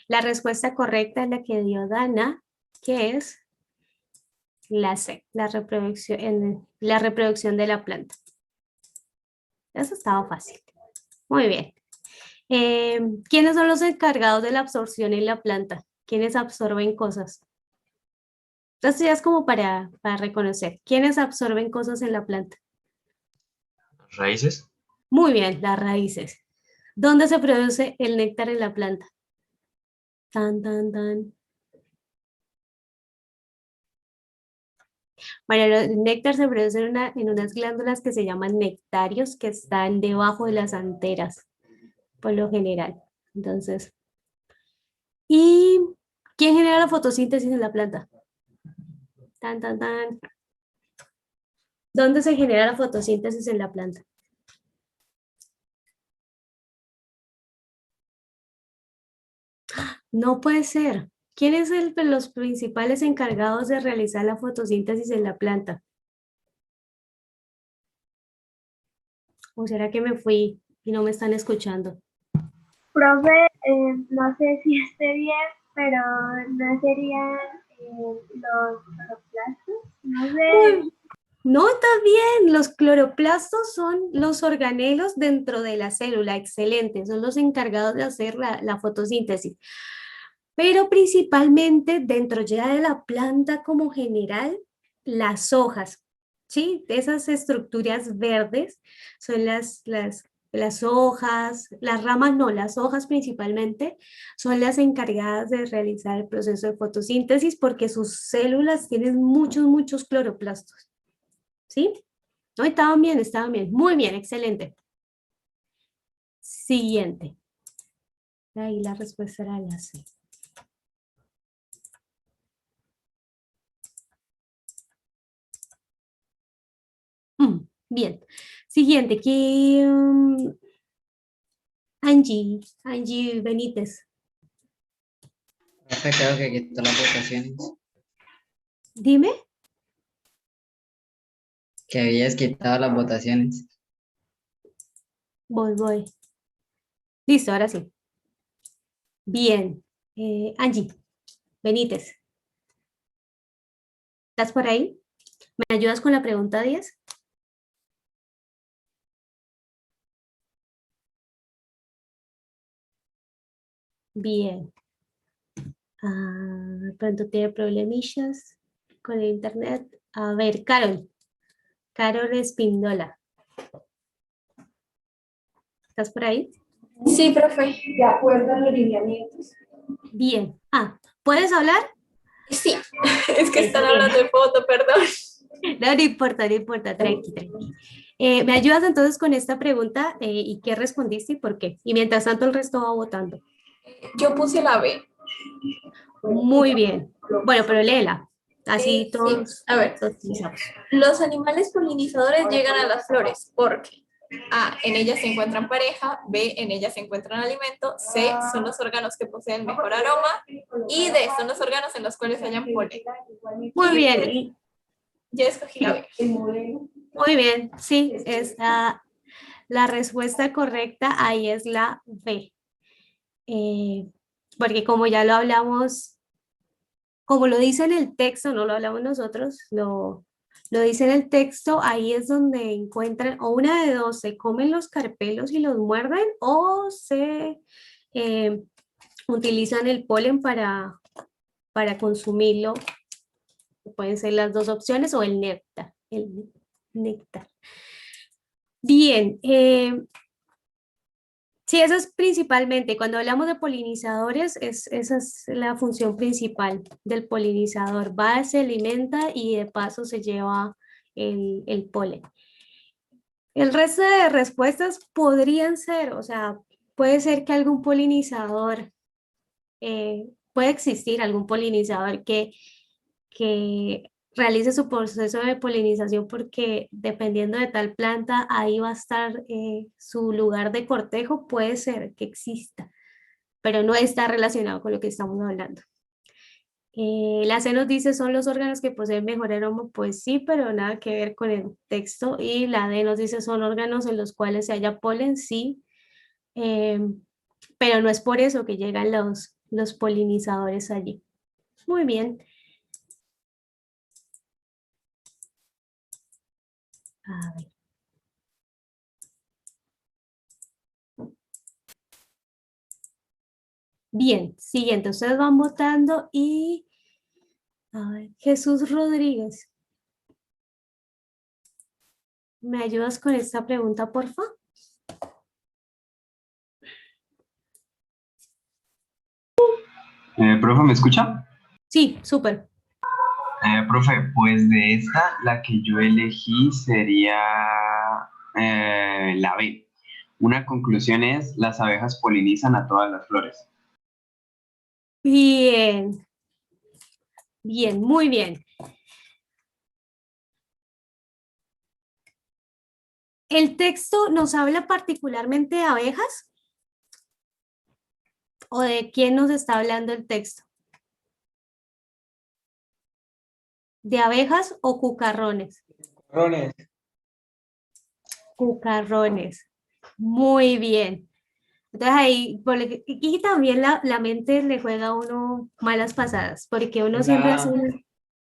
La respuesta correcta es la que dio Dana, que es la C, la reproducción de la planta. Eso estaba fácil. Muy bien. ¿Quiénes son los encargados de la absorción en la planta? ¿Quiénes absorben cosas? Entonces ya es como para reconocer. ¿Quiénes absorben cosas en la planta? Raíces. Muy bien, las raíces. ¿Dónde se produce el néctar en la planta? Tan, tan, tan. Bueno, el néctar se produce en unas glándulas que se llaman nectarios, que están debajo de las anteras, por lo general. Entonces, ¿y quién genera la fotosíntesis en la planta? Tan, tan, tan. ¿Dónde se genera la fotosíntesis en la planta? No puede ser. ¿Quién es los principales encargados de realizar la fotosíntesis en la planta? ¿O será que me fui y no me están escuchando? Profe, no sé si esté bien, pero no serían los cloroplastos, no sé. Uy, no, está bien. Los cloroplastos son los organelos dentro de la célula. Excelente. Son los encargados de hacer la fotosíntesis. Pero principalmente dentro ya de la planta como general, las hojas, ¿sí? Esas estructuras verdes son Las hojas, las ramas no, las hojas principalmente son las encargadas de realizar el proceso de fotosíntesis porque sus células tienen muchos cloroplastos. ¿Sí? No, estaban bien. Muy bien, excelente. Siguiente. Ahí la respuesta era la C. Bien. Siguiente. Angie Benítez. Profe, creo que quitó las votaciones. Dime. Que habías quitado las votaciones. Voy. Listo, ahora sí. Bien. Angie Benítez. ¿Estás por ahí? ¿Me ayudas con la pregunta 10? Bien. Pronto tiene problemillas con el internet. A ver, Carol Espíndola. ¿Estás por ahí? Sí, profe. De acuerdo a los lineamientos. Bien. ¿Puedes hablar? Sí, es que están Bien. hablando de foto, perdón. No importa, tranqui. ¿Me ayudas entonces con esta pregunta y qué respondiste y por qué? Y mientras tanto el resto va votando. Yo puse la B. Muy bien. Bueno, pero léela. Así Sí, todos a ver. utilizamos. Los animales polinizadores llegan a las flores porque A, en ellas se encuentran pareja, B, en ellas se encuentran alimento, C, son los órganos que poseen mejor aroma y D, son los órganos en los cuales hayan polen. Muy bien. Ya escogí la B. Muy bien, sí, está la respuesta correcta, ahí es la B. Porque como ya lo hablamos, como lo dice en el texto, no lo hablamos nosotros, lo dice en el texto, ahí es donde encuentran, o una de dos, se comen los carpelos y los muerden, o se utilizan el polen para consumirlo. Pueden ser las dos opciones, o el néctar. Bien, sí, eso es principalmente, cuando hablamos de polinizadores, esa es la función principal del polinizador. Va, se alimenta y de paso se lleva el polen. El resto de respuestas podrían ser, o sea, puede ser que algún polinizador, puede existir algún polinizador que realice su proceso de polinización porque dependiendo de tal planta, ahí va a estar su lugar de cortejo, puede ser que exista, pero no está relacionado con lo que estamos hablando. La C nos dice son los órganos que poseen mejor aroma, pues sí, pero nada que ver con el texto. Y la D nos dice son órganos en los cuales se halla polen, sí, pero no es por eso que llegan los polinizadores allí. Muy bien. A ver. Bien, siguiente, ustedes van votando y a ver, Jesús Rodríguez. ¿Me ayudas con esta pregunta, por favor? Profe, ¿me escucha? Sí, súper. Profe, pues de esta, la que yo elegí sería la B. Una conclusión es, las abejas polinizan a todas las flores. Bien. Bien, muy bien. ¿El texto nos habla particularmente de abejas? ¿O de quién nos está hablando el texto? ¿De abejas o cucarrones? Rones. Cucarrones. Muy bien. Entonces ahí, y también la mente le juega a uno malas pasadas, porque uno siempre hace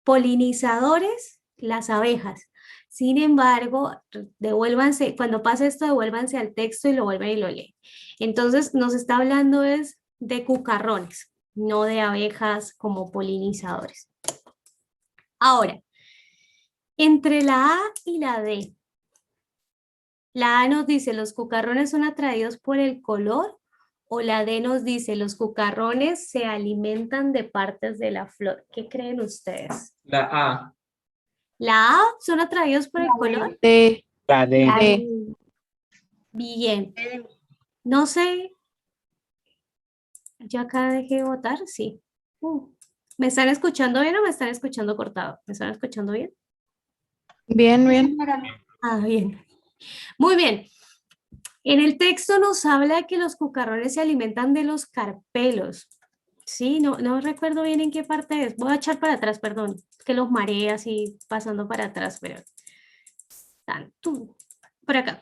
polinizadores, las abejas. Sin embargo, devuélvanse, cuando pasa esto, devuélvanse al texto y lo vuelven y lo leen. Entonces, nos está hablando es de cucarrones, no de abejas como polinizadores. Ahora, entre la A y la D, La A nos dice, los cucarrones son atraídos por el color, o la D nos dice, los cucarrones se alimentan de partes de la flor. ¿Qué creen ustedes? La A. ¿La A son atraídos por el color? D. La D. La D. D. Bien. No sé, yo acá dejé de votar, sí. ¿Me están escuchando bien o me están escuchando cortado? ¿Me están escuchando bien? Bien, bien. Ah, bien. Muy bien. En el texto nos habla de que los cucarrones se alimentan de los carpelos. Sí, no recuerdo bien en qué parte es. Voy a echar para atrás, perdón, que los mareé así pasando para atrás, pero están tú, por acá.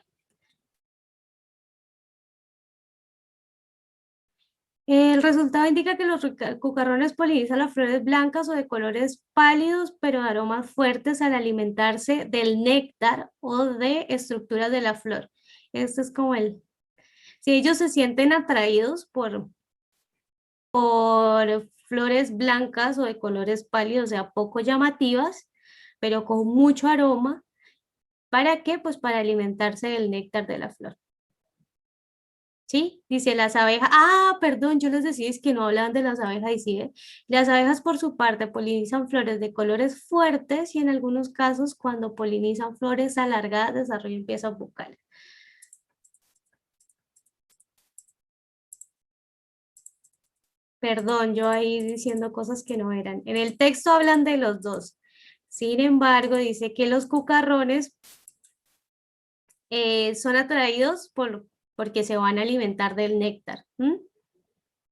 El resultado indica que los cucarrones polinizan las flores blancas o de colores pálidos, pero de aromas fuertes al alimentarse del néctar o de estructuras de la flor. Este es como si ellos se sienten atraídos por flores blancas o de colores pálidos, o sea, poco llamativas, pero con mucho aroma. ¿Para qué? Pues para alimentarse del néctar de la flor. ¿Sí? Dice las abejas. Ah, perdón, yo les decía es que no hablaban de las abejas y sí, ¿eh? Las abejas por su parte polinizan flores de colores fuertes y en algunos casos cuando polinizan flores alargadas desarrollan piezas bucales. Perdón, yo ahí diciendo cosas que no eran. En el texto hablan de los dos. Sin embargo, dice que los cucarrones son atraídos porque se van a alimentar del néctar.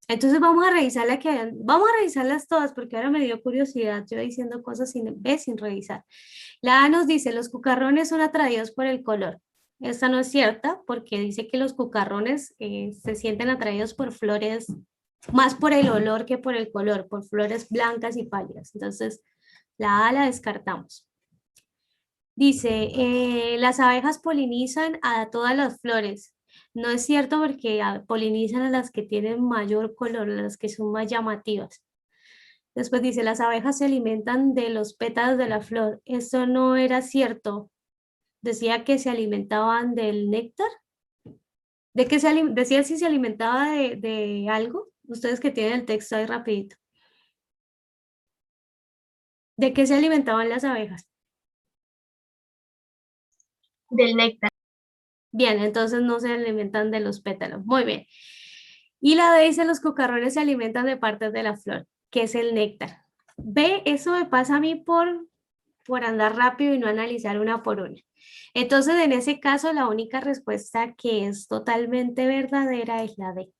Entonces vamos a revisar vamos a revisarlas todas porque ahora me dio curiosidad yo diciendo cosas sin revisar. La A nos dice, los cucarrones son atraídos por el color. Esta no es cierta porque dice que los cucarrones se sienten atraídos por flores, más por el olor que por el color, por flores blancas y pálidas. Entonces, la A la descartamos. Dice, las abejas polinizan a todas las flores. No es cierto porque polinizan a las que tienen mayor color, a las que son más llamativas. Después dice, las abejas se alimentan de los pétalos de la flor. Eso no era cierto. Decía que se alimentaban del néctar. ¿De qué decía si se alimentaba de algo? Ustedes que tienen el texto ahí rapidito. ¿De qué se alimentaban las abejas? Del néctar. Bien, entonces no se alimentan de los pétalos. Muy bien. Y la B dice, los cucarrones se alimentan de partes de la flor, que es el néctar. B, eso me pasa a mí por andar rápido y no analizar una por una. Entonces, en ese caso, la única respuesta que es totalmente verdadera es la D.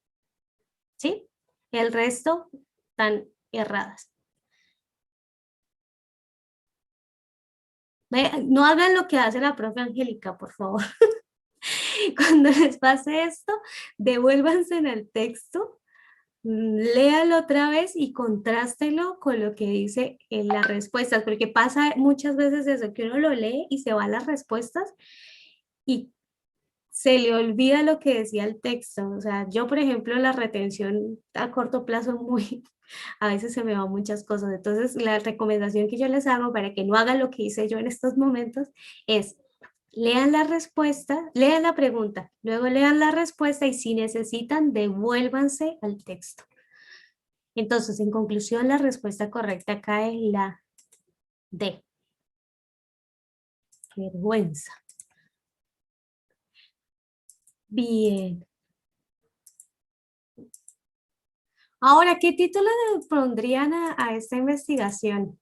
¿Sí? El resto están erradas. No hagan lo que hace la profe Angélica, por favor. Cuando les pase esto, devuélvanse en el texto, léalo otra vez y contrástelo con lo que dice en las respuestas, porque pasa muchas veces eso, que uno lo lee y se va a las respuestas y se le olvida lo que decía el texto. O sea, yo, por ejemplo, la retención a corto plazo a veces se me van muchas cosas. Entonces, la recomendación que yo les hago para que no hagan lo que hice yo en estos momentos es lean la respuesta, lean la pregunta, luego lean la respuesta y si necesitan, devuélvanse al texto. Entonces, en conclusión, la respuesta correcta acá es la D. Qué vergüenza. Bien. Ahora, ¿qué título le pondrían a esta investigación?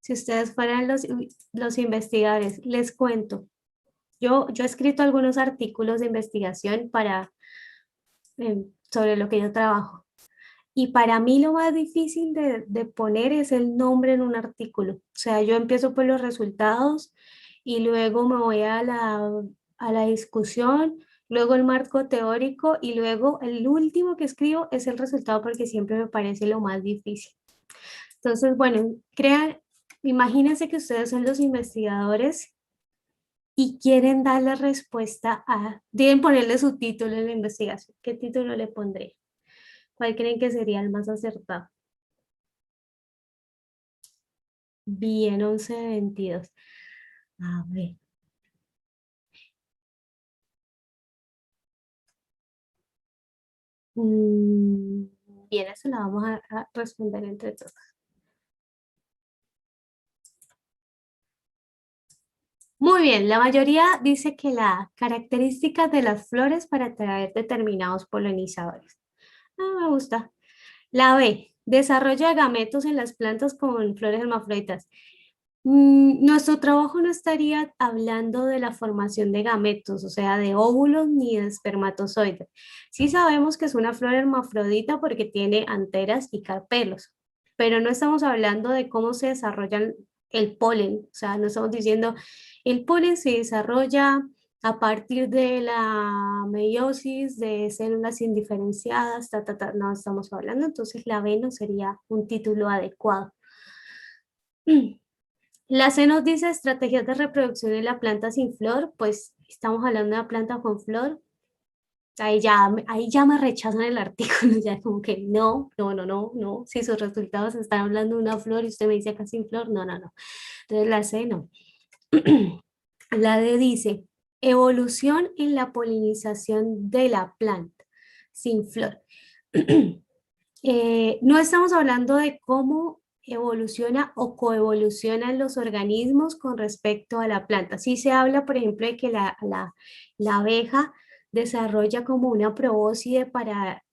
Si ustedes fueran los investigadores, les cuento. Yo he escrito algunos artículos de investigación sobre lo que yo trabajo. Y para mí lo más difícil de poner es el nombre en un artículo. O sea, yo empiezo por los resultados y luego me voy a la discusión, luego el marco teórico y luego el último que escribo es el resultado porque siempre me parece lo más difícil. Entonces, bueno, imagínense que ustedes son los investigadores y quieren dar la respuesta deben ponerle su título en la investigación. ¿Qué título le pondré? ¿Cuál creen que sería el más acertado? Bien, 11 de 22. A ver. Mm, Bien, eso la vamos a responder entre todos. Muy bien, la mayoría dice que la característica de las flores para atraer determinados polinizadores. Ah, me gusta. La B, desarrollo de gametos en las plantas con flores hermafroditas. Nuestro trabajo no estaría hablando de la formación de gametos, o sea, de óvulos ni de espermatozoides. Sí sabemos que es una flor hermafrodita porque tiene anteras y carpelos, pero no estamos hablando de cómo se desarrollan el polen, o sea, no estamos diciendo el polen se desarrolla a partir de la meiosis de células indiferenciadas, no estamos hablando, entonces la B no sería un título adecuado. La C nos dice estrategias de reproducción en la planta sin flor, pues estamos hablando de una planta con flor. Ahí ya me rechazan el artículo, ya como que no, no, no, no, no. Si sus resultados están hablando de una flor y usted me dice acá sin flor, no, no, no. Entonces la C no. La D dice evolución en la polinización de la planta sin flor. No estamos hablando de cómo evoluciona o coevolucionan los organismos con respecto a la planta. Sí se habla, por ejemplo, de que la abeja desarrolla como una probóscide para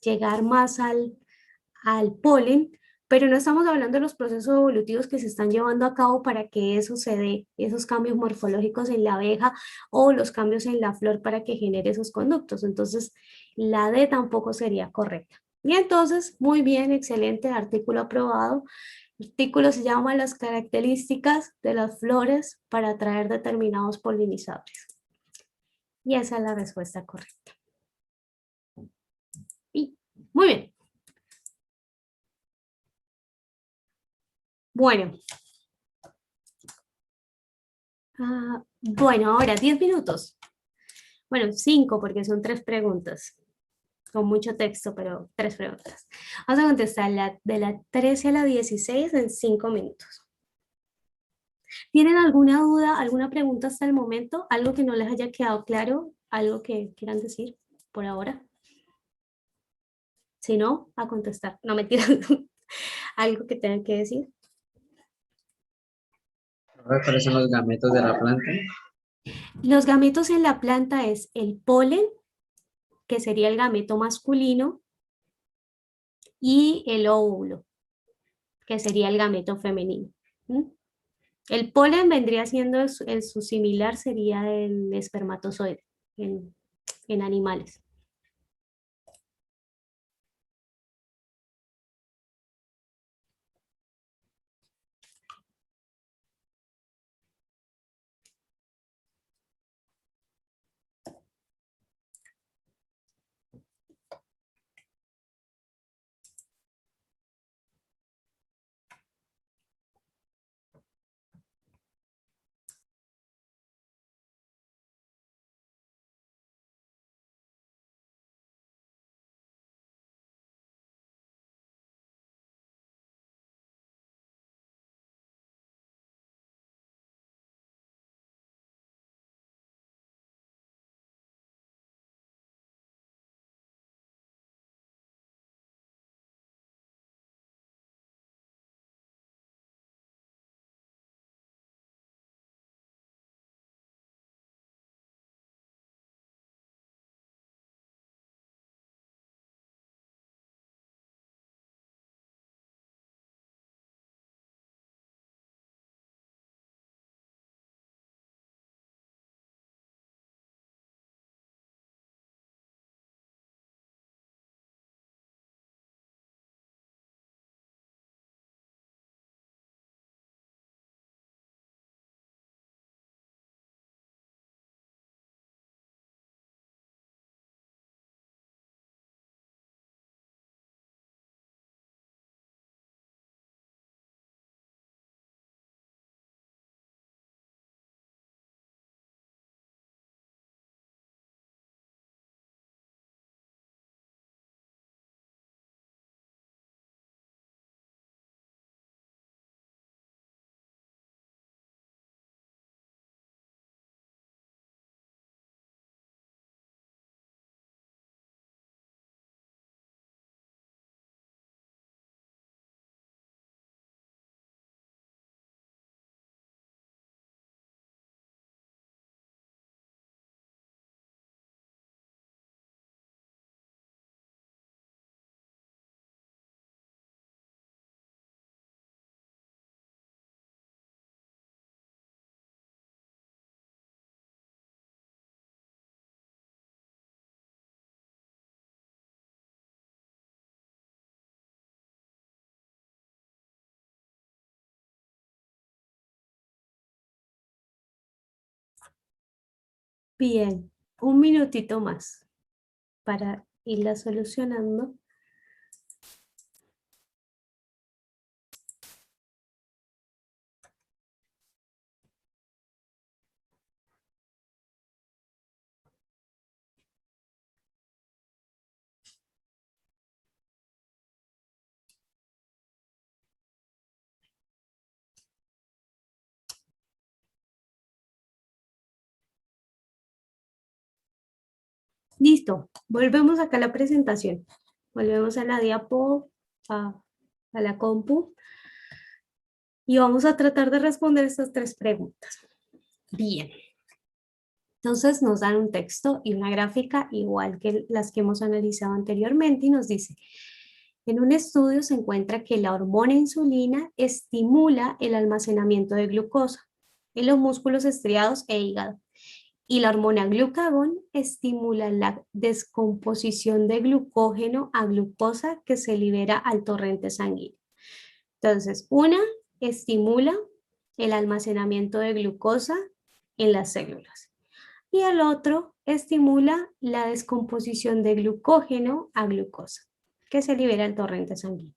llegar más al polen, pero no estamos hablando de los procesos evolutivos que se están llevando a cabo para que eso se dé, esos cambios morfológicos en la abeja o los cambios en la flor para que genere esos conductos. Entonces, la D tampoco sería correcta. Y entonces, muy bien, excelente, artículo aprobado. El artículo se llama Las características de las flores para atraer determinados polinizadores. Y esa es la respuesta correcta. Y, muy bien. Bueno. Bueno, ahora 10 minutos. Bueno, 5 porque son 3 preguntas. Con mucho texto, pero 3 preguntas. Vamos a contestar de la 13 a la 16 en 5 minutos. ¿Tienen alguna duda, alguna pregunta hasta el momento? ¿Algo que no les haya quedado claro? ¿Algo que quieran decir por ahora? Si no, a contestar. No, mentira. Algo que tengan que decir. ¿Cuáles son los gametos de la planta? Los gametos en la planta es el polen, que sería el gameto masculino, y el óvulo, que sería el gameto femenino. ¿Mm? El polen vendría siendo, su similar sería el espermatozoide en animales. Bien, un minutito más para irla solucionando. Listo, volvemos acá a la presentación. Volvemos a la diapo, a la compu. Y vamos a tratar de responder estas 3 preguntas. Bien. Entonces nos dan un texto y una gráfica igual que las que hemos analizado anteriormente y nos dice, en un estudio se encuentra que la hormona insulina estimula el almacenamiento de glucosa en los músculos estriados e hígado y la hormona glucagón estimula la descomposición de glucógeno a glucosa que se libera al torrente sanguíneo. Entonces, una estimula el almacenamiento de glucosa en las células y el otro estimula la descomposición de glucógeno a glucosa que se libera al torrente sanguíneo.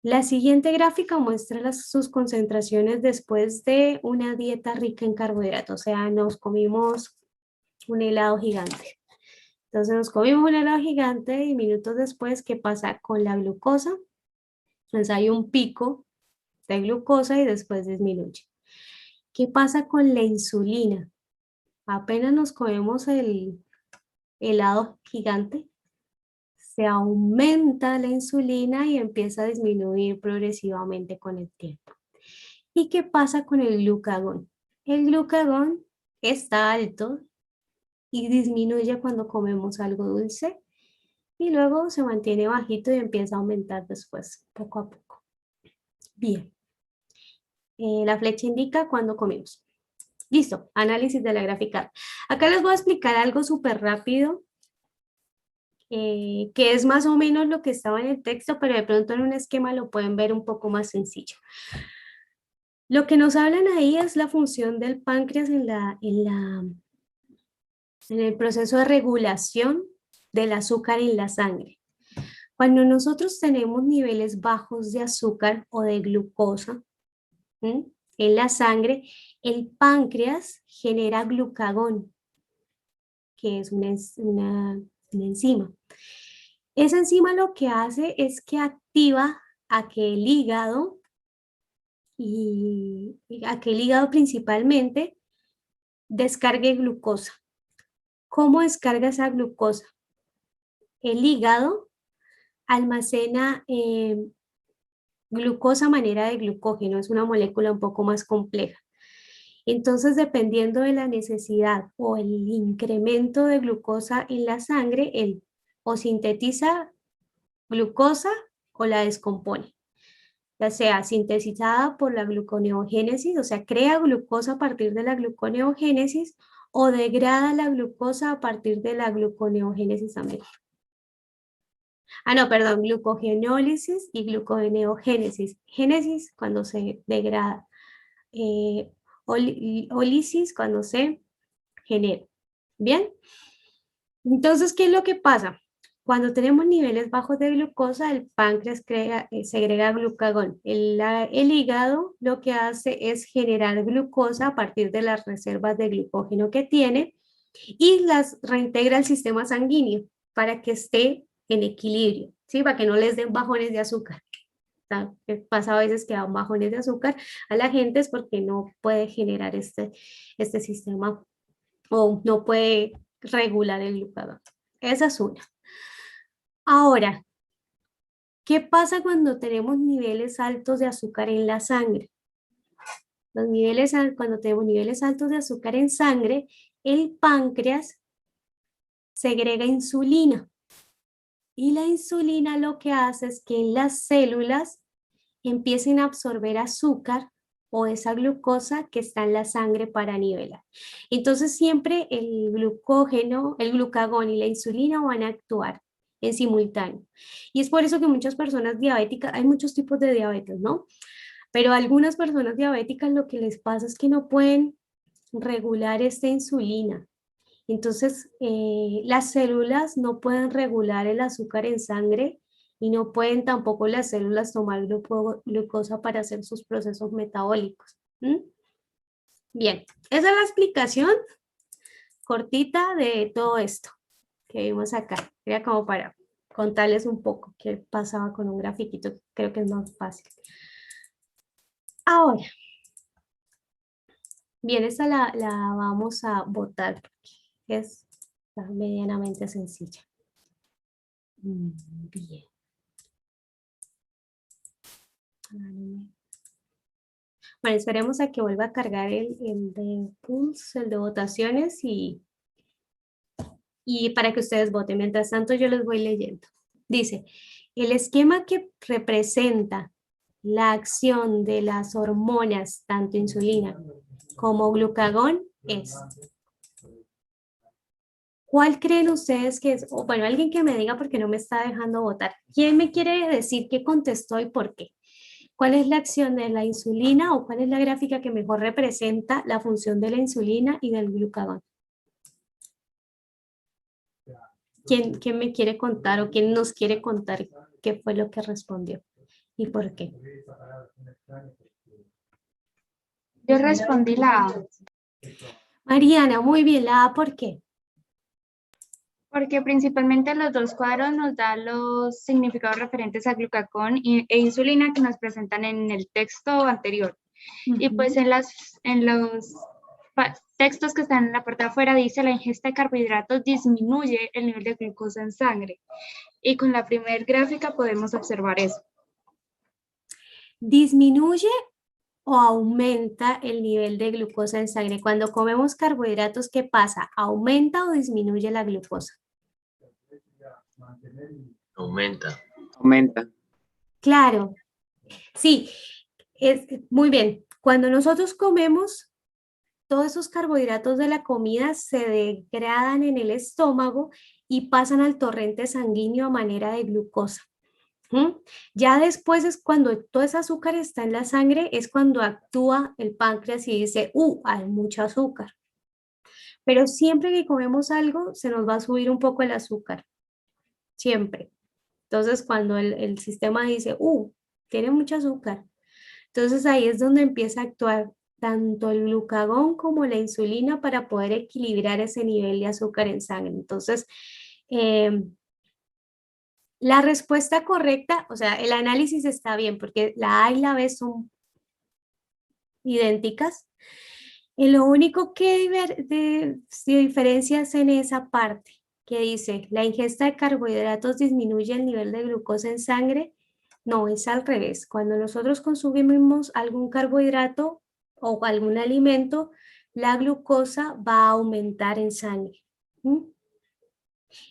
La siguiente gráfica muestra sus concentraciones después de una dieta rica en carbohidratos, o sea, nos comimos un helado gigante. Entonces nos comimos un helado gigante y minutos después, ¿qué pasa con la glucosa? Entonces hay un pico de glucosa y después disminuye. ¿Qué pasa con la insulina? Apenas nos comemos el helado gigante, se aumenta la insulina y empieza a disminuir progresivamente con el tiempo. ¿Y qué pasa con el glucagón? El glucagón está alto y disminuye cuando comemos algo dulce y luego se mantiene bajito y empieza a aumentar después, poco a poco. Bien. La flecha indica cuando comemos. Listo, análisis de la gráfica. Acá les voy a explicar algo súper rápido, que es más o menos lo que estaba en el texto, pero de pronto en un esquema lo pueden ver un poco más sencillo. Lo que nos hablan ahí es la función del páncreas en el proceso de regulación del azúcar en la sangre. Cuando nosotros tenemos niveles bajos de azúcar o de glucosa en la sangre, el páncreas genera glucagón, que es una enzima. Esa enzima lo que hace es que activa a que el hígado, y a que el hígado principalmente, descargue glucosa. ¿Cómo descarga esa glucosa? El hígado almacena glucosa a manera de glucógeno, es una molécula un poco más compleja. Entonces, dependiendo de la necesidad o el incremento de glucosa en la sangre, él o sintetiza glucosa o la descompone, ya sea sintetizada por la gluconeogénesis, o sea, crea glucosa a partir de la gluconeogénesis o degrada la glucosa a partir de la gluconeogénesis también. Ah, no, perdón, glucogenólisis y gluconeogénesis. Génesis cuando se degrada. Ólisis cuando se genera. ¿Bien? Entonces, ¿qué es lo que pasa? Cuando tenemos niveles bajos de glucosa, el páncreas segrega glucagón. El hígado lo que hace es generar glucosa a partir de las reservas de glucógeno que tiene y las reintegra al sistema sanguíneo para que esté en equilibrio, ¿sí? Para que no les den bajones de azúcar. Pasa a veces que dan bajones de azúcar a la gente es porque no puede generar este sistema o no puede regular el glucagón. Esa es una. Ahora, ¿qué pasa cuando tenemos niveles altos de azúcar en la sangre? Cuando tenemos niveles altos de azúcar en sangre, el páncreas segrega insulina. Y la insulina lo que hace es que en las células empiecen a absorber azúcar o esa glucosa que está en la sangre para nivelar. Entonces siempre el glucógeno, el glucagón y la insulina van a actuar en simultáneo. Y es por eso que muchas personas diabéticas, hay muchos tipos de diabetes, ¿no? Pero a algunas personas diabéticas lo que les pasa es que no pueden regular esta insulina. Entonces, las células no pueden regular el azúcar en sangre y no pueden tampoco las células tomar glucosa para hacer sus procesos metabólicos. ¿Mm? Bien, esa es la explicación cortita de todo esto que vimos acá. Era como para contarles un poco qué pasaba con un grafiquito, creo que es más fácil. Ahora, bien, esta la vamos a votar porque está medianamente sencilla. Bien. Bueno, esperemos a que vuelva a cargar el de Pulse, el de votaciones y para que ustedes voten. Mientras tanto, yo les voy leyendo. Dice, el esquema que representa la acción de las hormonas, tanto insulina como glucagón, es. ¿Cuál creen ustedes que es? O bueno, alguien que me diga porque no me está dejando votar. ¿Quién me quiere decir qué contestó y por qué? ¿Cuál es la acción de la insulina o cuál es la gráfica que mejor representa la función de la insulina y del glucagón? ¿Quién me quiere contar o quién nos quiere contar qué fue lo que respondió y por qué? Yo respondí la A, Mariana, muy bien, la A, ¿por qué? porque principalmente los dos cuadros nos dan los significados referentes a glucagón e insulina que nos presentan en el texto anterior. Y pues en los textos que están en la parte de afuera dice la ingesta de carbohidratos disminuye el nivel de glucosa en sangre. Y con la primera gráfica podemos observar eso. ¿Disminuye o aumenta el nivel de glucosa en sangre? Cuando comemos carbohidratos, ¿qué pasa? ¿Aumenta o disminuye la glucosa? Aumenta. Aumenta. Claro, sí, muy bien. Cuando nosotros comemos, todos esos carbohidratos de la comida se degradan en el estómago y pasan al torrente sanguíneo a manera de glucosa. Ya después es cuando todo ese azúcar está en la sangre, es cuando actúa el páncreas y dice, hay mucho azúcar. Pero siempre que comemos algo, se nos va a subir un poco el azúcar. Siempre. Entonces, cuando el sistema dice, tiene mucho azúcar. Entonces, ahí es donde empieza a actuar tanto el glucagón como la insulina para poder equilibrar ese nivel de azúcar en sangre. Entonces, la respuesta correcta, o sea, el análisis está bien porque la A y la B son idénticas. Y lo único que se diferencia es en esa parte que dice, la ingesta de carbohidratos disminuye el nivel de glucosa en sangre. No, es al revés. Cuando nosotros consumimos algún carbohidrato o algún alimento, la glucosa va a aumentar en sangre.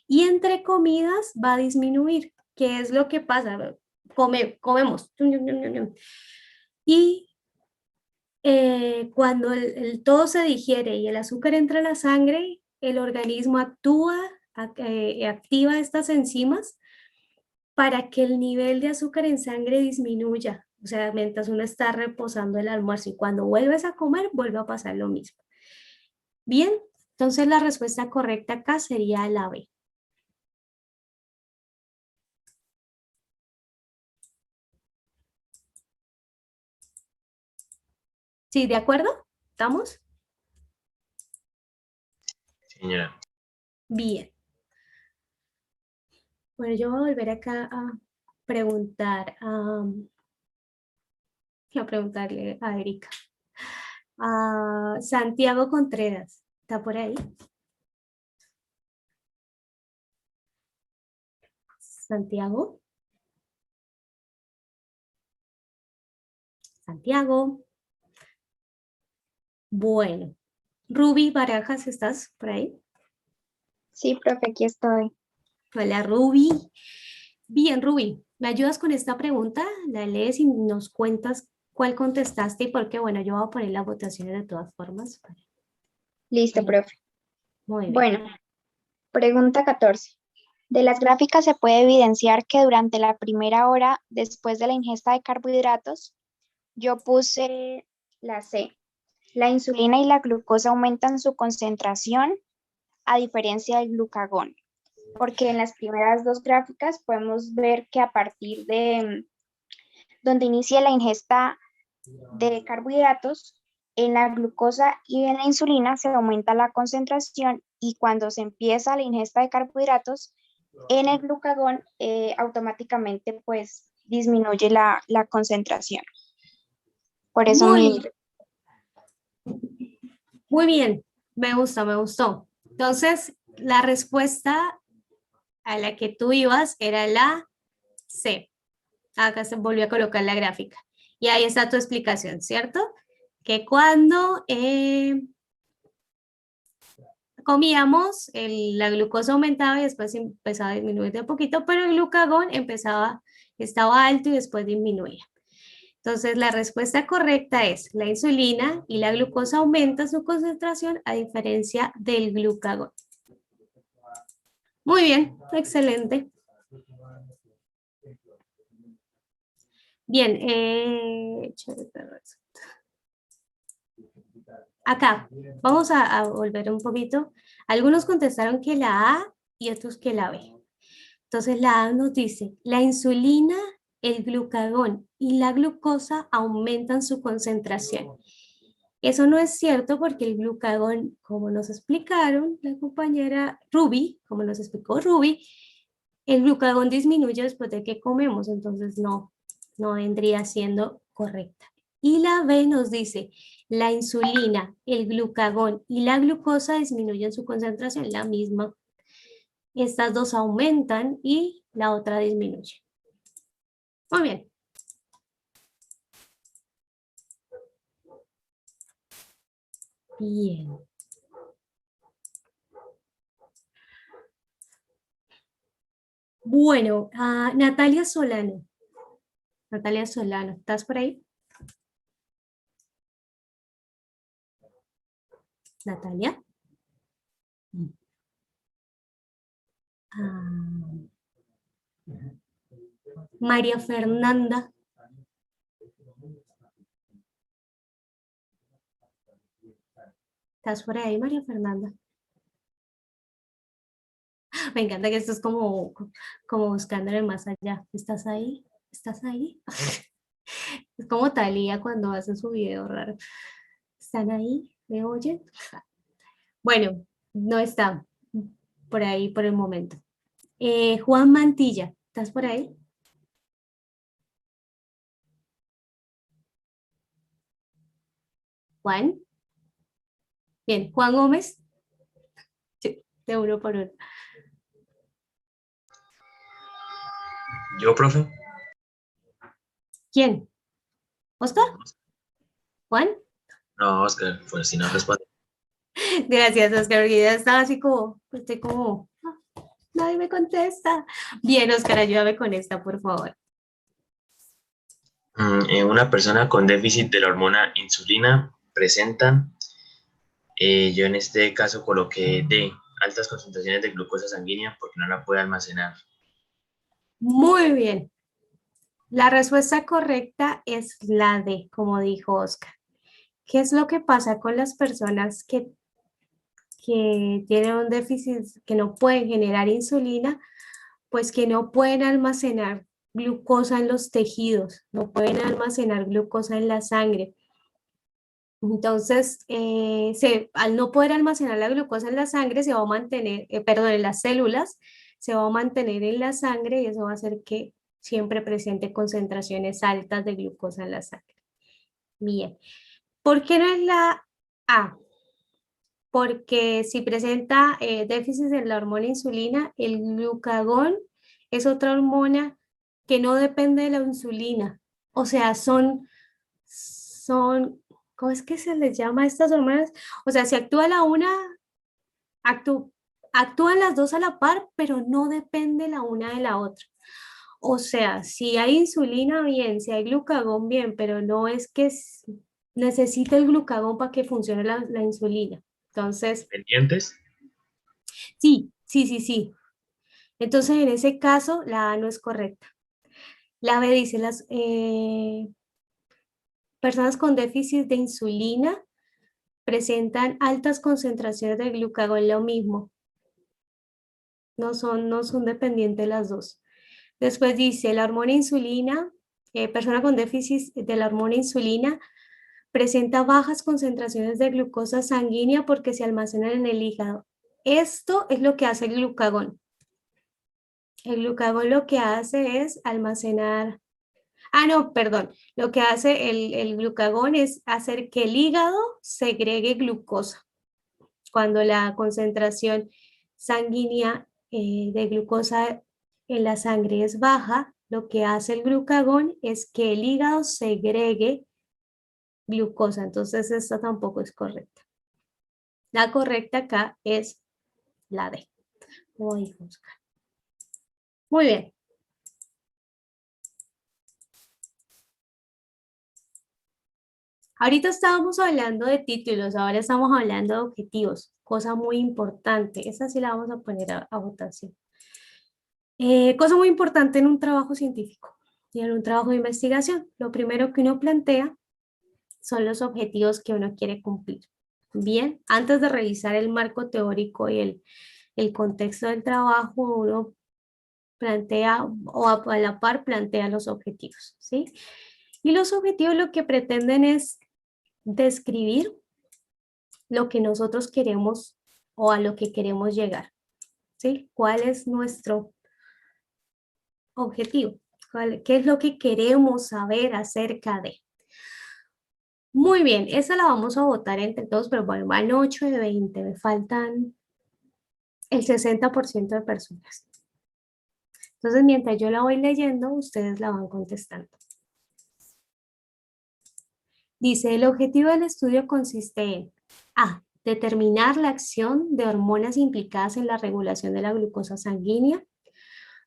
Y entre comidas va a disminuir. ¿Qué es lo que pasa? Comemos. Y cuando todo se digiere y el azúcar entra a la sangre, el organismo activa estas enzimas para que el nivel de azúcar en sangre disminuya. O sea, mientras uno está reposando el almuerzo y cuando vuelves a comer, vuelve a pasar lo mismo. Bien, entonces la respuesta correcta acá sería la B. ¿Sí, de acuerdo? ¿Estamos? Señora. Bien. Bueno, yo voy a volver acá a preguntar, a preguntarle a Erika. A Santiago Contreras, ¿está por ahí? Santiago. Santiago. Bueno. Ruby Barajas, ¿estás por ahí? Sí, profe, aquí estoy. Hola, Ruby. Bien, Ruby, ¿me ayudas con esta pregunta? La lees y nos cuentas cuál contestaste y por qué. Bueno, yo voy a poner las votaciones de todas formas. Listo, profe. Muy bien. Bueno, pregunta 14. De las gráficas se puede evidenciar que durante la primera hora después de la ingesta de carbohidratos, yo puse la C. La insulina y la glucosa aumentan su concentración a diferencia del glucagón, porque en las primeras dos gráficas podemos ver que a partir de donde inicia la ingesta de carbohidratos, en la glucosa y en la insulina se aumenta la concentración y cuando se empieza la ingesta de carbohidratos, en el glucagón automáticamente pues disminuye la concentración. Por eso Muy bien, me gustó. Entonces, la respuesta a la que tú ibas era la C. Acá se volvió a colocar la gráfica. Y ahí está tu explicación, ¿cierto? Que cuando comíamos, la glucosa aumentaba y después empezaba a disminuir de a poquito, pero el glucagón estaba alto y después disminuía. Entonces, la respuesta correcta es la insulina y la glucosa aumentan su concentración a diferencia del glucagón. Muy bien, excelente. Bien, acá, vamos a volver un poquito. Algunos contestaron que la A y otros que la B. Entonces la A nos dice, la insulina, el glucagón y la glucosa aumentan su concentración. Eso no es cierto porque el glucagón, como nos explicaron la compañera Ruby, como nos explicó Ruby, el glucagón disminuye después de que comemos, entonces no vendría siendo correcta. Y la B nos dice, la insulina, el glucagón y la glucosa disminuyen su concentración, la misma. Estas dos aumentan y la otra disminuye. Muy bien. Bien. Bueno, Natalia Solano. Natalia Solano, ¿estás por ahí? Natalia. María Fernanda. ¿Estás por ahí, María Fernanda? Me encanta que esto es como buscando en el más allá. ¿Estás ahí? ¿Estás ahí? Es como Thalía cuando hace su video raro. ¿Están ahí? ¿Me oyen? Bueno, no está por ahí por el momento. Juan Mantilla, ¿estás por ahí? Juan. Bien, Juan Gómez. Sí, de uno por uno. Yo, profe. ¿Quién? ¿Oscar? ¿Juan? No, Oscar, pues si no responde. Gracias, Oscar, porque ya estaba así como, nadie me contesta. Bien, Oscar, ayúdame con esta, por favor. Una persona con déficit de la hormona insulina presenta, yo en este caso coloqué D, altas concentraciones de glucosa sanguínea porque no la puede almacenar. Muy bien. La respuesta correcta es la D, como dijo Oscar. ¿Qué es lo que pasa con las personas que tienen un déficit, que no pueden generar insulina? Pues que no pueden almacenar glucosa en los tejidos, no pueden almacenar glucosa en la sangre. Entonces, al no poder almacenar la glucosa en la sangre, se va a mantener, en las células, se va a mantener en la sangre y eso va a hacer que siempre presente concentraciones altas de glucosa en la sangre. Bien. ¿Por qué no es la A? Porque si presenta déficit en la hormona insulina, el glucagón es otra hormona que no depende de la insulina. O sea, son, ¿cómo es que se les llama a estas hormonas? O sea, si actúa la una, actúan las dos a la par, pero no depende la una de la otra. O sea, si hay insulina, bien, si hay glucagón, bien, pero no es que necesita el glucagón para que funcione la insulina. Entonces, ¿Pendientes? sí. Entonces, en ese caso, la A no es correcta. La B dice, las personas con déficit de insulina presentan altas concentraciones de glucagón, lo mismo. No son dependientes las dos. Después dice, la hormona insulina, persona con déficit de la hormona insulina, presenta bajas concentraciones de glucosa sanguínea porque se almacenan en el hígado. Esto es lo que hace el glucagón. El glucagón lo que hace es almacenar... no, perdón. Lo que hace el glucagón es hacer que el hígado segregue glucosa. Cuando la concentración sanguínea de glucosa en la sangre es baja, lo que hace el glucagón es que el hígado segregue glucosa. Entonces, esta tampoco es correcta. La correcta acá es la D. Voy a buscar. Muy bien. Ahorita estábamos hablando de títulos, ahora estamos hablando de objetivos, cosa muy importante. Esa sí la vamos a poner a votación. Cosa muy importante en un trabajo científico y en un trabajo de investigación. Lo primero que uno plantea son los objetivos que uno quiere cumplir. Bien, antes de revisar el marco teórico y el contexto del trabajo, uno plantea o a la par plantea los objetivos, ¿sí? Y los objetivos lo que pretenden es describir lo que nosotros queremos o a lo que queremos llegar, ¿sí? ¿Cuál es nuestro objetivo? ¿Qué es lo que queremos saber acerca de? Muy bien, esa la vamos a votar entre todos, pero bueno, van 8 de 20, me faltan el 60% de personas. Entonces, mientras yo la voy leyendo, ustedes la van contestando. Dice, el objetivo del estudio consiste en A. Determinar la acción de hormonas implicadas en la regulación de la glucosa sanguínea.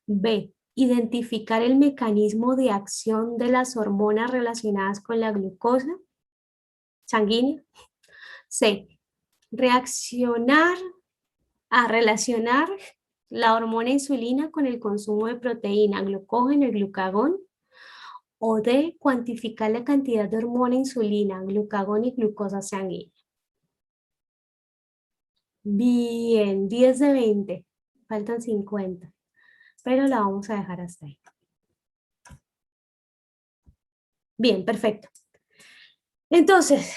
B. Identificar el mecanismo de acción de las hormonas relacionadas con la glucosa sanguínea. C. Relacionar la hormona insulina con el consumo de proteína, glucógeno y glucagón. O D. Cuantificar la cantidad de hormona insulina, glucagón y glucosa sanguínea. Bien, 10 de 20. Faltan 50. Pero la vamos a dejar hasta ahí. Bien, perfecto. Entonces,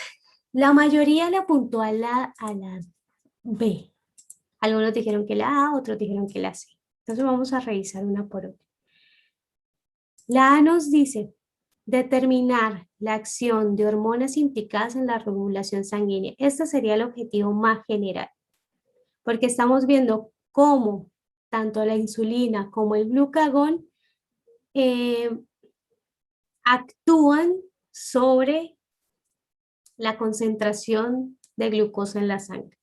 la mayoría le apuntó a la B. Algunos dijeron que la A, otros dijeron que la C. Entonces vamos a revisar una por una. La A nos dice determinar la acción de hormonas implicadas en la regulación sanguínea. Este sería el objetivo más general, porque estamos viendo cómo tanto la insulina como el glucagón actúan sobre la concentración de glucosa en la sangre.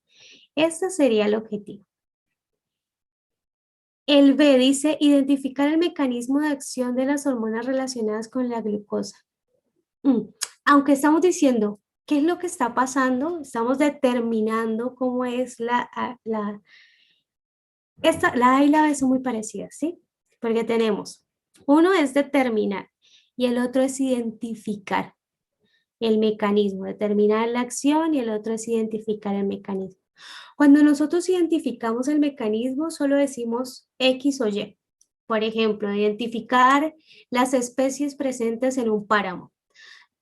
Este sería el objetivo. El B dice identificar el mecanismo de acción de las hormonas relacionadas con la glucosa. Aunque estamos diciendo qué es lo que está pasando, estamos determinando cómo es la A y la B son muy parecidas, ¿sí? Porque tenemos, uno es determinar y el otro es identificar el mecanismo, determinar la acción y el otro es identificar el mecanismo. Cuando nosotros identificamos el mecanismo, solo decimos X o Y. Por ejemplo, identificar las especies presentes en un páramo.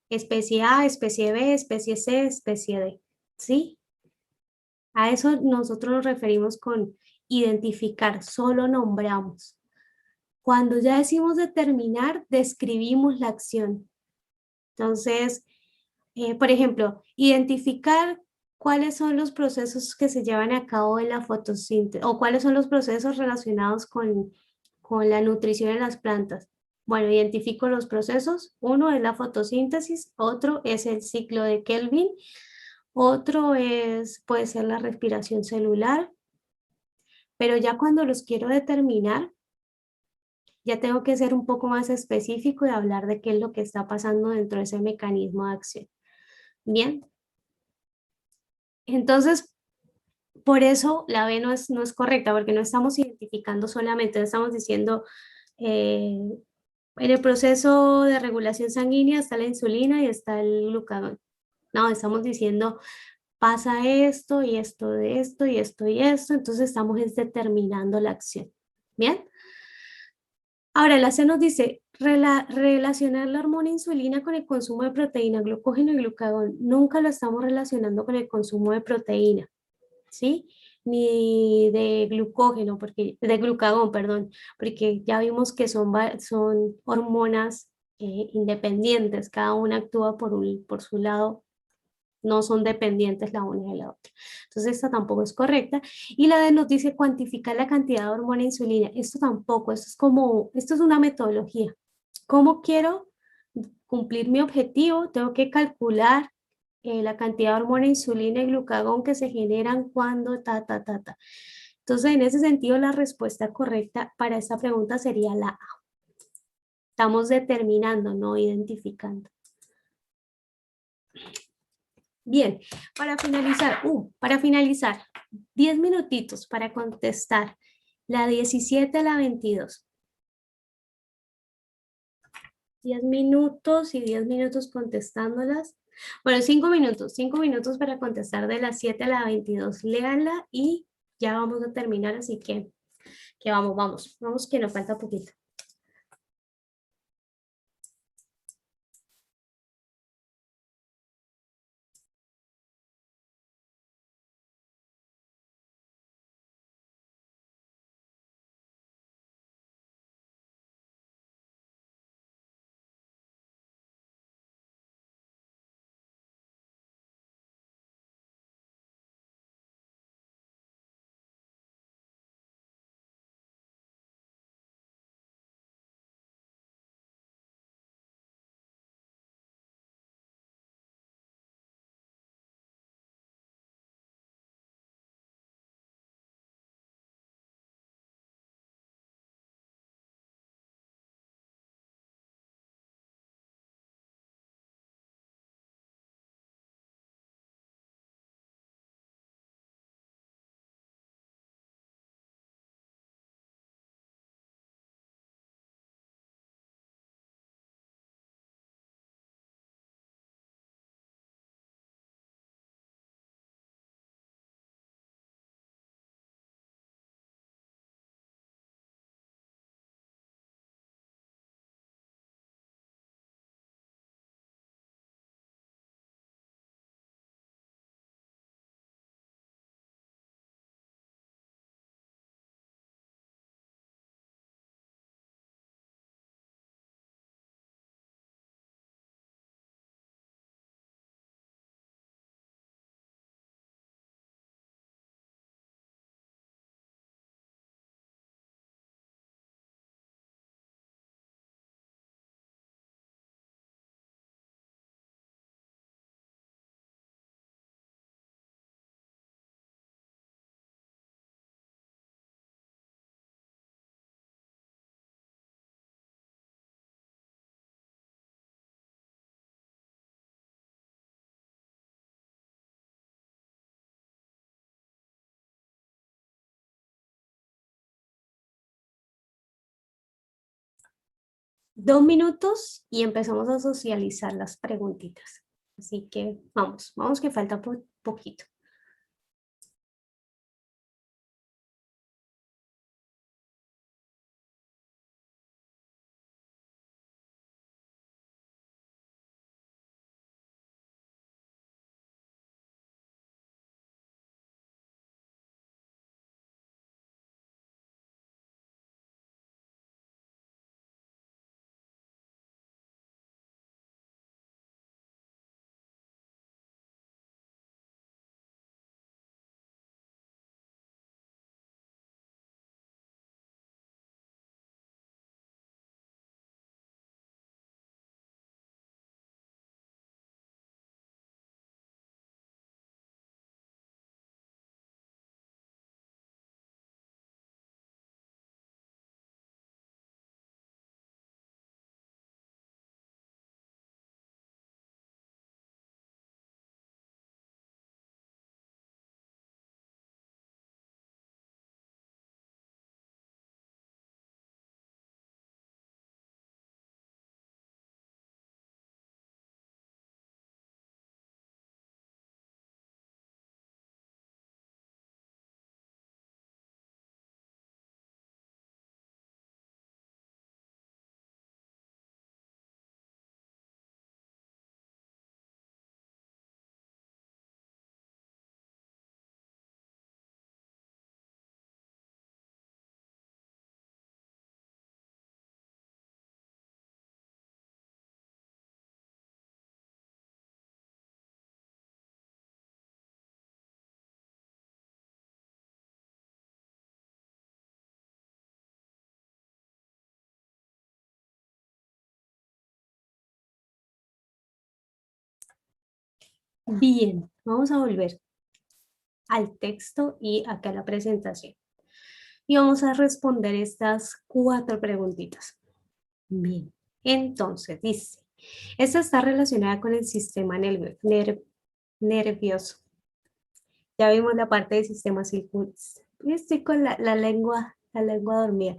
Especie A, especie B, especie C, especie D. ¿Sí? A eso nosotros nos referimos con identificar, solo nombramos. Cuando ya decimos determinar, describimos la acción. Entonces, por ejemplo, identificar cuáles son los procesos que se llevan a cabo en la fotosíntesis o cuáles son los procesos relacionados con la nutrición en las plantas. Bueno, identifico los procesos. Uno es la fotosíntesis, otro es el ciclo de Kelvin, otro puede ser la respiración celular, pero ya cuando los quiero determinar, ya tengo que ser un poco más específico y hablar de qué es lo que está pasando dentro de ese mecanismo de acción. Bien. Entonces, por eso la B no es correcta, porque no estamos identificando solamente, no estamos diciendo, en el proceso de regulación sanguínea está la insulina y está el glucagón. No, estamos diciendo pasa esto y esto de esto y esto y esto, entonces estamos es determinando la acción. ¿Bien? Ahora la C nos dice relacionar la hormona insulina con el consumo de proteína, glucógeno y glucagón. Nunca lo estamos relacionando con el consumo de proteína, ¿sí? Ni de glucógeno, de glucagón, perdón, porque ya vimos que son hormonas independientes, cada una actúa por su lado, no son dependientes la una de la otra. Entonces esta tampoco es correcta. Y la D nos dice cuantificar la cantidad de hormona insulina. Esto tampoco, esto es una metodología. ¿Cómo quiero cumplir mi objetivo? Tengo que calcular la cantidad de hormona insulina y glucagón que se generan cuando ta. Entonces, en ese sentido, la respuesta correcta para esta pregunta sería la A. Estamos determinando, no identificando. Bien, para finalizar, 10 minutitos para contestar la 17 a la 22. 10 minutos y 10 minutos contestándolas. Bueno, 5 minutos para contestar de las 7 a la 22. Léanla y ya vamos a terminar, así que vamos que nos falta poquito. Dos minutos y empezamos a socializar las preguntitas. Así que vamos que falta poquito. Bien, vamos a volver al texto y acá a la presentación. Y vamos a responder estas 4 preguntitas. Bien, entonces dice, esta está relacionada con el sistema nervioso. Ya vimos la parte del sistema circulatorio. Estoy con la lengua dormida.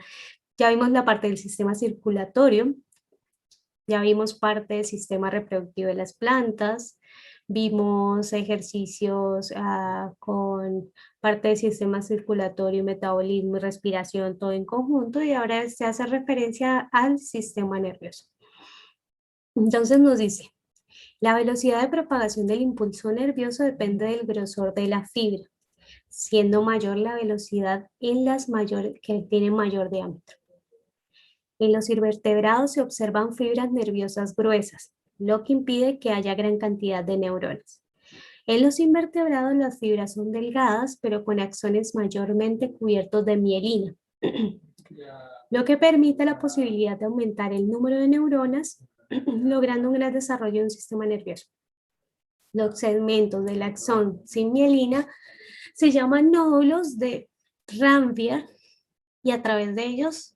Ya vimos la parte del sistema circulatorio. Ya vimos parte del sistema reproductivo de las plantas. Vimos ejercicios con parte del sistema circulatorio, metabolismo y respiración, todo en conjunto. Y ahora se hace referencia al sistema nervioso. Entonces nos dice, la velocidad de propagación del impulso nervioso depende del grosor de la fibra, siendo mayor la velocidad en las que tienen mayor diámetro. En los invertebrados se observan fibras nerviosas gruesas, lo que impide que haya gran cantidad de neuronas. En los invertebrados las fibras son delgadas, pero con axones mayormente cubiertos de mielina, lo que permite la posibilidad de aumentar el número de neuronas, logrando un gran desarrollo de un sistema nervioso. Los segmentos del axón sin mielina se llaman nódulos de Ranvier y a través de ellos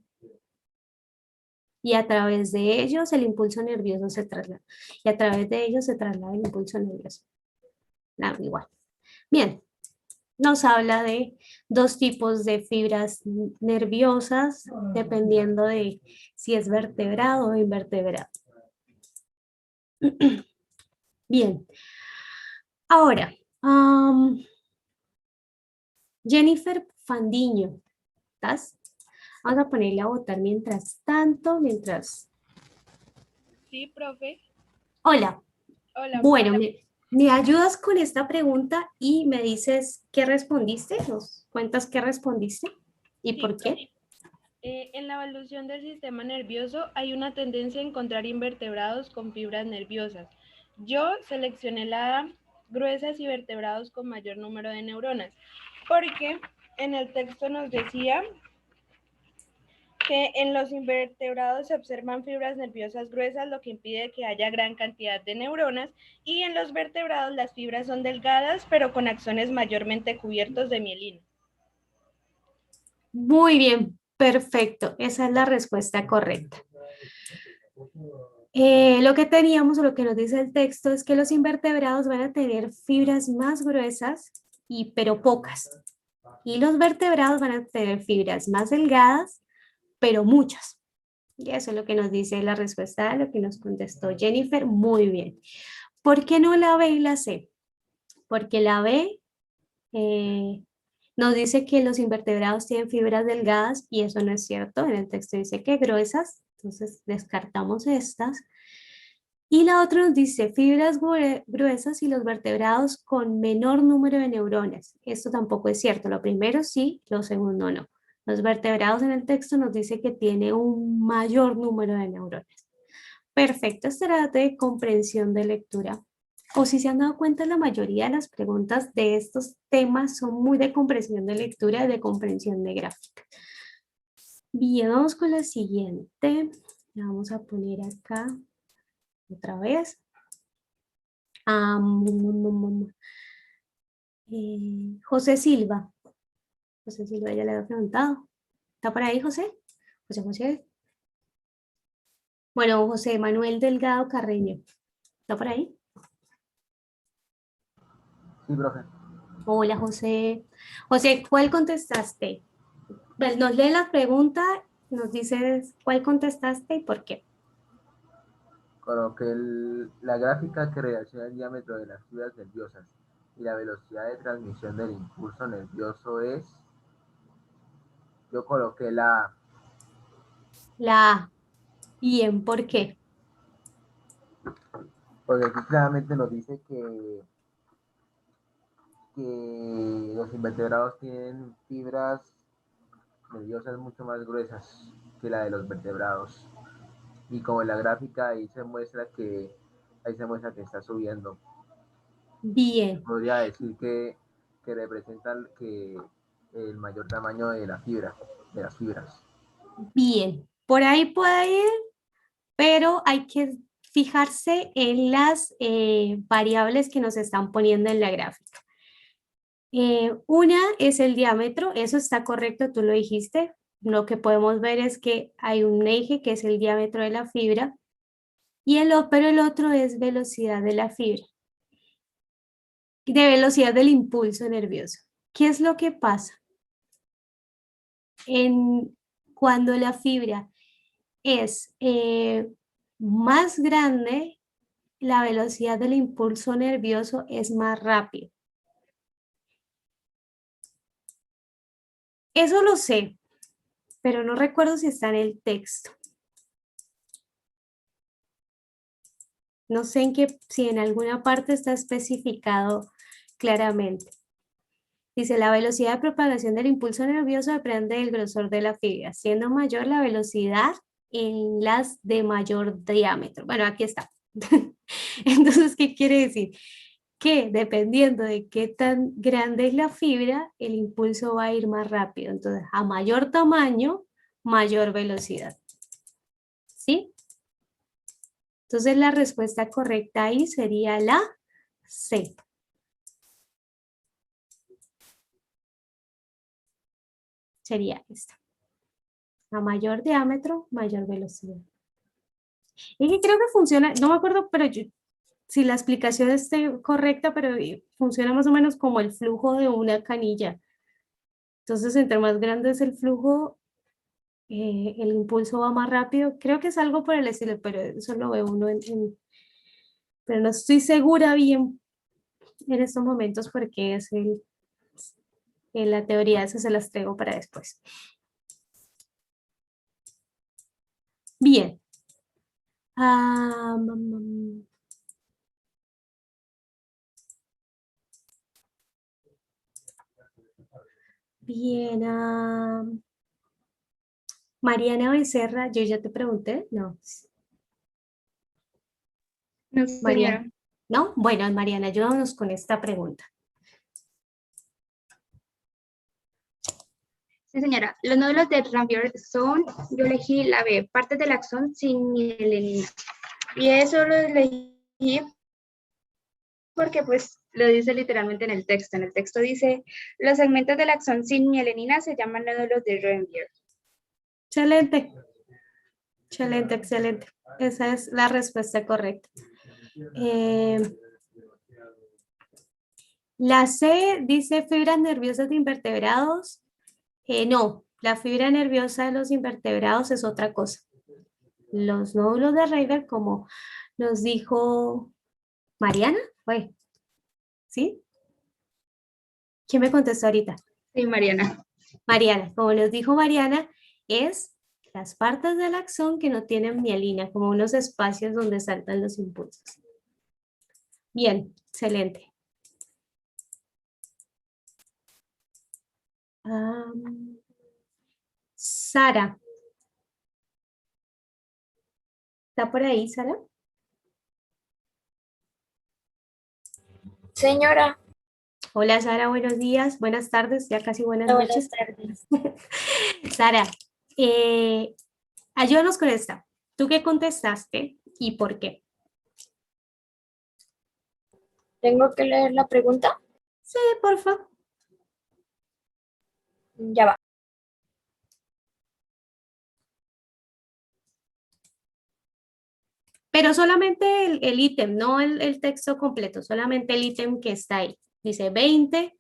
el impulso nervioso se traslada. Y a través de ellos se traslada el impulso nervioso. Igual. Bien, nos habla de 2 tipos de fibras nerviosas dependiendo de si es vertebrado o invertebrado. Bien. Ahora, Jennifer Fandiño, ¿estás? Vamos a ponerle a votar mientras tanto, Sí, profe. Hola. Hola. Bueno, me ayudas con esta pregunta y me dices qué respondiste, nos cuentas qué respondiste y Sí, por qué. En la evolución del sistema nervioso hay una tendencia a encontrar invertebrados con fibras nerviosas. Yo seleccioné la A, gruesas y vertebrados con mayor número de neuronas, porque en el texto nos decía que en los invertebrados se observan fibras nerviosas gruesas, lo que impide que haya gran cantidad de neuronas, y en los vertebrados las fibras son delgadas, pero con axones mayormente cubiertos de mielina. Muy bien, perfecto. Esa es la respuesta correcta. Lo que teníamos o lo que nos dice el texto es que los invertebrados van a tener fibras más gruesas, pero pocas. Y los vertebrados van a tener fibras más delgadas, pero muchas. Y eso es lo que nos dice la respuesta a lo que nos contestó Jennifer. Muy bien. ¿Por qué no la B y la C? Porque la B nos dice que los invertebrados tienen fibras delgadas y eso no es cierto. En el texto dice que gruesas, entonces descartamos estas. Y la otra nos dice fibras gruesas y los vertebrados con menor número de neuronas. Esto tampoco es cierto. Lo primero sí, lo segundo no. Los vertebrados en el texto nos dice que tiene un mayor número de neuronas. Perfecto, esta era de comprensión de lectura. O si se han dado cuenta, la mayoría de las preguntas de estos temas son muy de comprensión de lectura y de comprensión de gráfica. Bien, vamos con la siguiente. La vamos a poner acá otra vez. José Silva. José Silva ya le había preguntado. ¿Está por ahí, José? José. Bueno, José Manuel Delgado Carreño. ¿Está por ahí? Sí, profe. Hola, José. José, ¿cuál contestaste? Nos lee la pregunta, nos dices cuál contestaste y por qué. Coloqué la gráfica que relaciona el diámetro de las fibras nerviosas y la velocidad de transmisión del impulso nervioso es... Yo coloqué la A. La A. Bien, ¿por qué? Porque aquí claramente nos dice que los invertebrados tienen fibras nerviosas mucho más gruesas que la de los vertebrados. Y como en la gráfica ahí se muestra que está subiendo. Bien. Podría decir que representa el mayor tamaño de la fibra, de las fibras. Bien, por ahí puede ir, pero hay que fijarse en las variables que nos están poniendo en la gráfica. Una es el diámetro, eso está correcto, tú lo dijiste. Lo que podemos ver es que hay un eje que es el diámetro de la fibra, pero el otro es velocidad de la fibra, de velocidad del impulso nervioso. ¿Qué es lo que pasa? Cuando la fibra es más grande, la velocidad del impulso nervioso es más rápido. Eso lo sé, pero no recuerdo si está en el texto. No sé si en alguna parte está especificado claramente. Dice, la velocidad de propagación del impulso nervioso depende del grosor de la fibra, siendo mayor la velocidad en las de mayor diámetro. Bueno, aquí está. Entonces, ¿qué quiere decir? Que dependiendo de qué tan grande es la fibra, el impulso va a ir más rápido. Entonces, a mayor tamaño, mayor velocidad. ¿Sí? Entonces, la respuesta correcta ahí sería la C. Sería esta. A mayor diámetro, mayor velocidad. Y que creo que funciona, no me acuerdo, pero si la explicación esté correcta, pero funciona más o menos como el flujo de una canilla. Entonces, entre más grande es el flujo, el impulso va más rápido. Creo que es algo por el estilo, pero eso lo ve uno pero no estoy segura bien en estos momentos porque es en la teoría, eso se las traigo para después. Bien. Bien. Mariana Becerra, yo ya te pregunté, no. No, Mariana, señora. ¿no? Bueno, Mariana, ayúdanos con esta pregunta. Sí, señora. Los nódulos de Ranvier son, yo elegí la B, partes del axón sin mielinina. Y eso lo elegí porque pues lo dice literalmente en el texto. En el texto dice, los segmentos del axón sin mielinina se llaman nódulos de Ranvier. Excelente. Excelente, excelente. Esa es la respuesta correcta. La C dice fibras nerviosas de invertebrados. No, la fibra nerviosa de los invertebrados es otra cosa. Los nódulos de Rayleigh, como nos dijo Mariana, ¿fue? ¿Sí? ¿Quién me contestó ahorita? Sí, Mariana. Mariana, como nos dijo Mariana, es las partes del axón que no tienen mielina, como unos espacios donde saltan los impulsos. Bien, excelente. Sara. ¿Está por ahí, Sara? Señora. Hola, Sara, buenos días, buenas tardes, ya casi buenas noches. Buenas tardes. Sara, ayúdanos con esta. ¿Tú qué contestaste y por qué? ¿Tengo que leer la pregunta? Sí, por favor. Ya va. Pero solamente el ítem, no el texto completo, solamente el ítem que está ahí. Dice 20.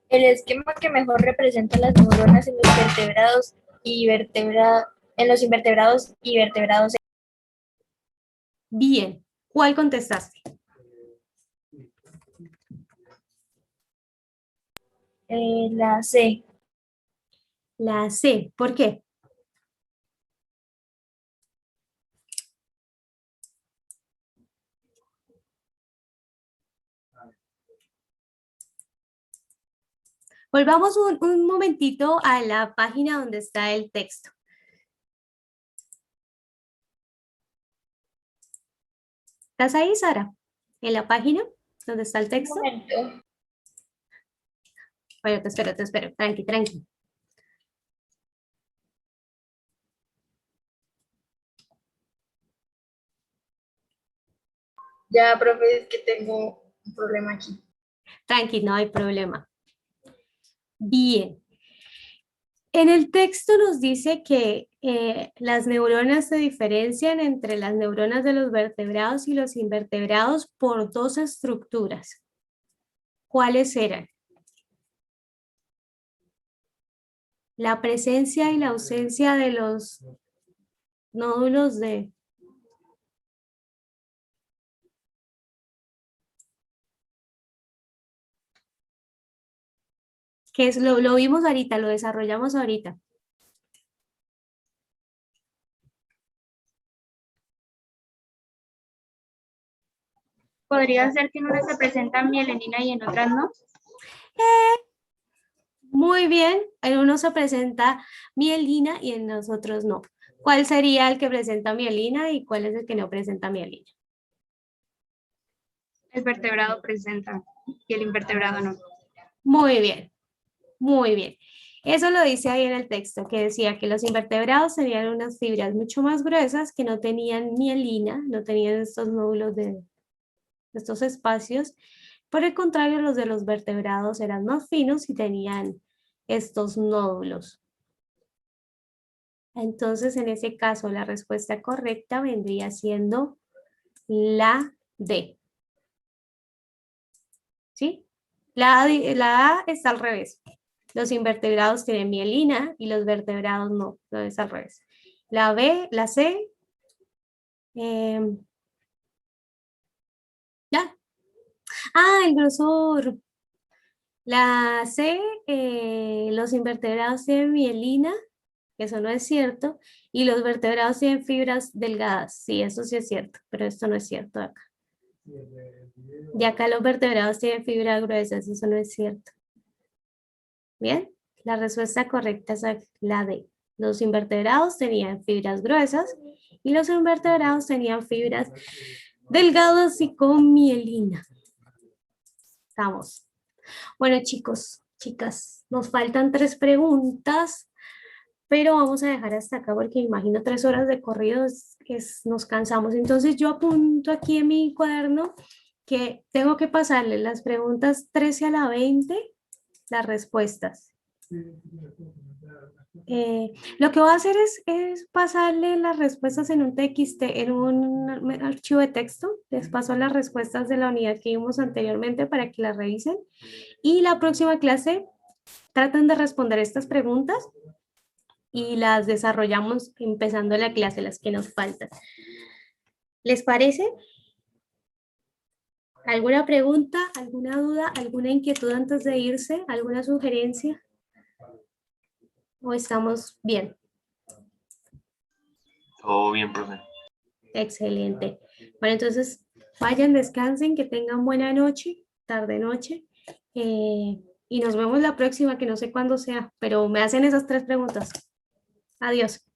El esquema que mejor representa las neuronas en los vertebrados y en los invertebrados y vertebrados. Bien, ¿cuál contestaste? La C. La C, ¿por qué? Volvamos un momentito a la página donde está el texto. ¿Estás ahí, Sara? ¿En la página donde está el texto? Un momento. Bueno, te espero. Tranqui, tranqui. Ya, profe, es que tengo un problema aquí. Tranqui, no hay problema. Bien. En el texto nos dice que las neuronas se diferencian entre las neuronas de los vertebrados y los invertebrados por dos estructuras. ¿Cuáles eran? La presencia y la ausencia de los nódulos de... Que es, lo vimos ahorita, lo desarrollamos ahorita. ¿Podría ser que en unas se presenta mielinina y en otras no? Muy bien, en uno se presenta mielina y en los otros no. ¿Cuál sería el que presenta mielina y cuál es el que no presenta mielina? El vertebrado presenta y el invertebrado no. Muy bien, muy bien. Eso lo dice ahí en el texto, que decía que los invertebrados tenían unas fibras mucho más gruesas que no tenían mielina, no tenían estos nódulos de estos espacios. Por el contrario, los de los vertebrados eran más finos y tenían estos nódulos. Entonces, en ese caso, la respuesta correcta vendría siendo la D. ¿Sí? La A está al revés. Los invertebrados tienen mielina y los vertebrados no, no es al revés. La B, la C, ya. Ah, el grosor. La C, los invertebrados tienen mielina, que eso no es cierto, y los vertebrados tienen fibras delgadas. Sí, eso sí es cierto, pero esto no es cierto acá. Y acá los vertebrados tienen fibras gruesas, eso no es cierto. Bien, la respuesta correcta es la D. Los invertebrados tenían fibras gruesas y los invertebrados tenían fibras delgadas y con mielina. Estamos. Bueno, chicos, chicas, nos faltan 3 preguntas, pero vamos a dejar hasta acá porque imagino 3 horas de corrido nos cansamos. Entonces yo apunto aquí en mi cuaderno que tengo que pasarle las preguntas 13 a la 20, las respuestas. Lo que voy a hacer es pasarle las respuestas en un TXT, en un archivo de texto. Les paso las respuestas de la unidad que vimos anteriormente para que las revisen. Y la próxima clase tratan de responder estas preguntas y las desarrollamos empezando la clase, las que nos faltan. ¿Les parece? ¿Alguna pregunta, alguna duda, alguna inquietud antes de irse? ¿Alguna sugerencia? ¿O estamos bien? Todo bien, profe. Excelente. Bueno, entonces vayan, descansen, que tengan buena noche, tarde-noche. Y nos vemos la próxima, que no sé cuándo sea, pero me hacen esas 3 preguntas. Adiós.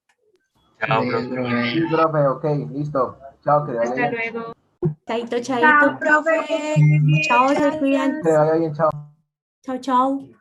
Chao, Adiós, profe. profe. Sí, profe, ok, listo. Chao, que le vaya Hasta bien. luego. Chaito, chaito. profe. Chao, se cuidan. Que le vaya bien, chao. Chao, chao.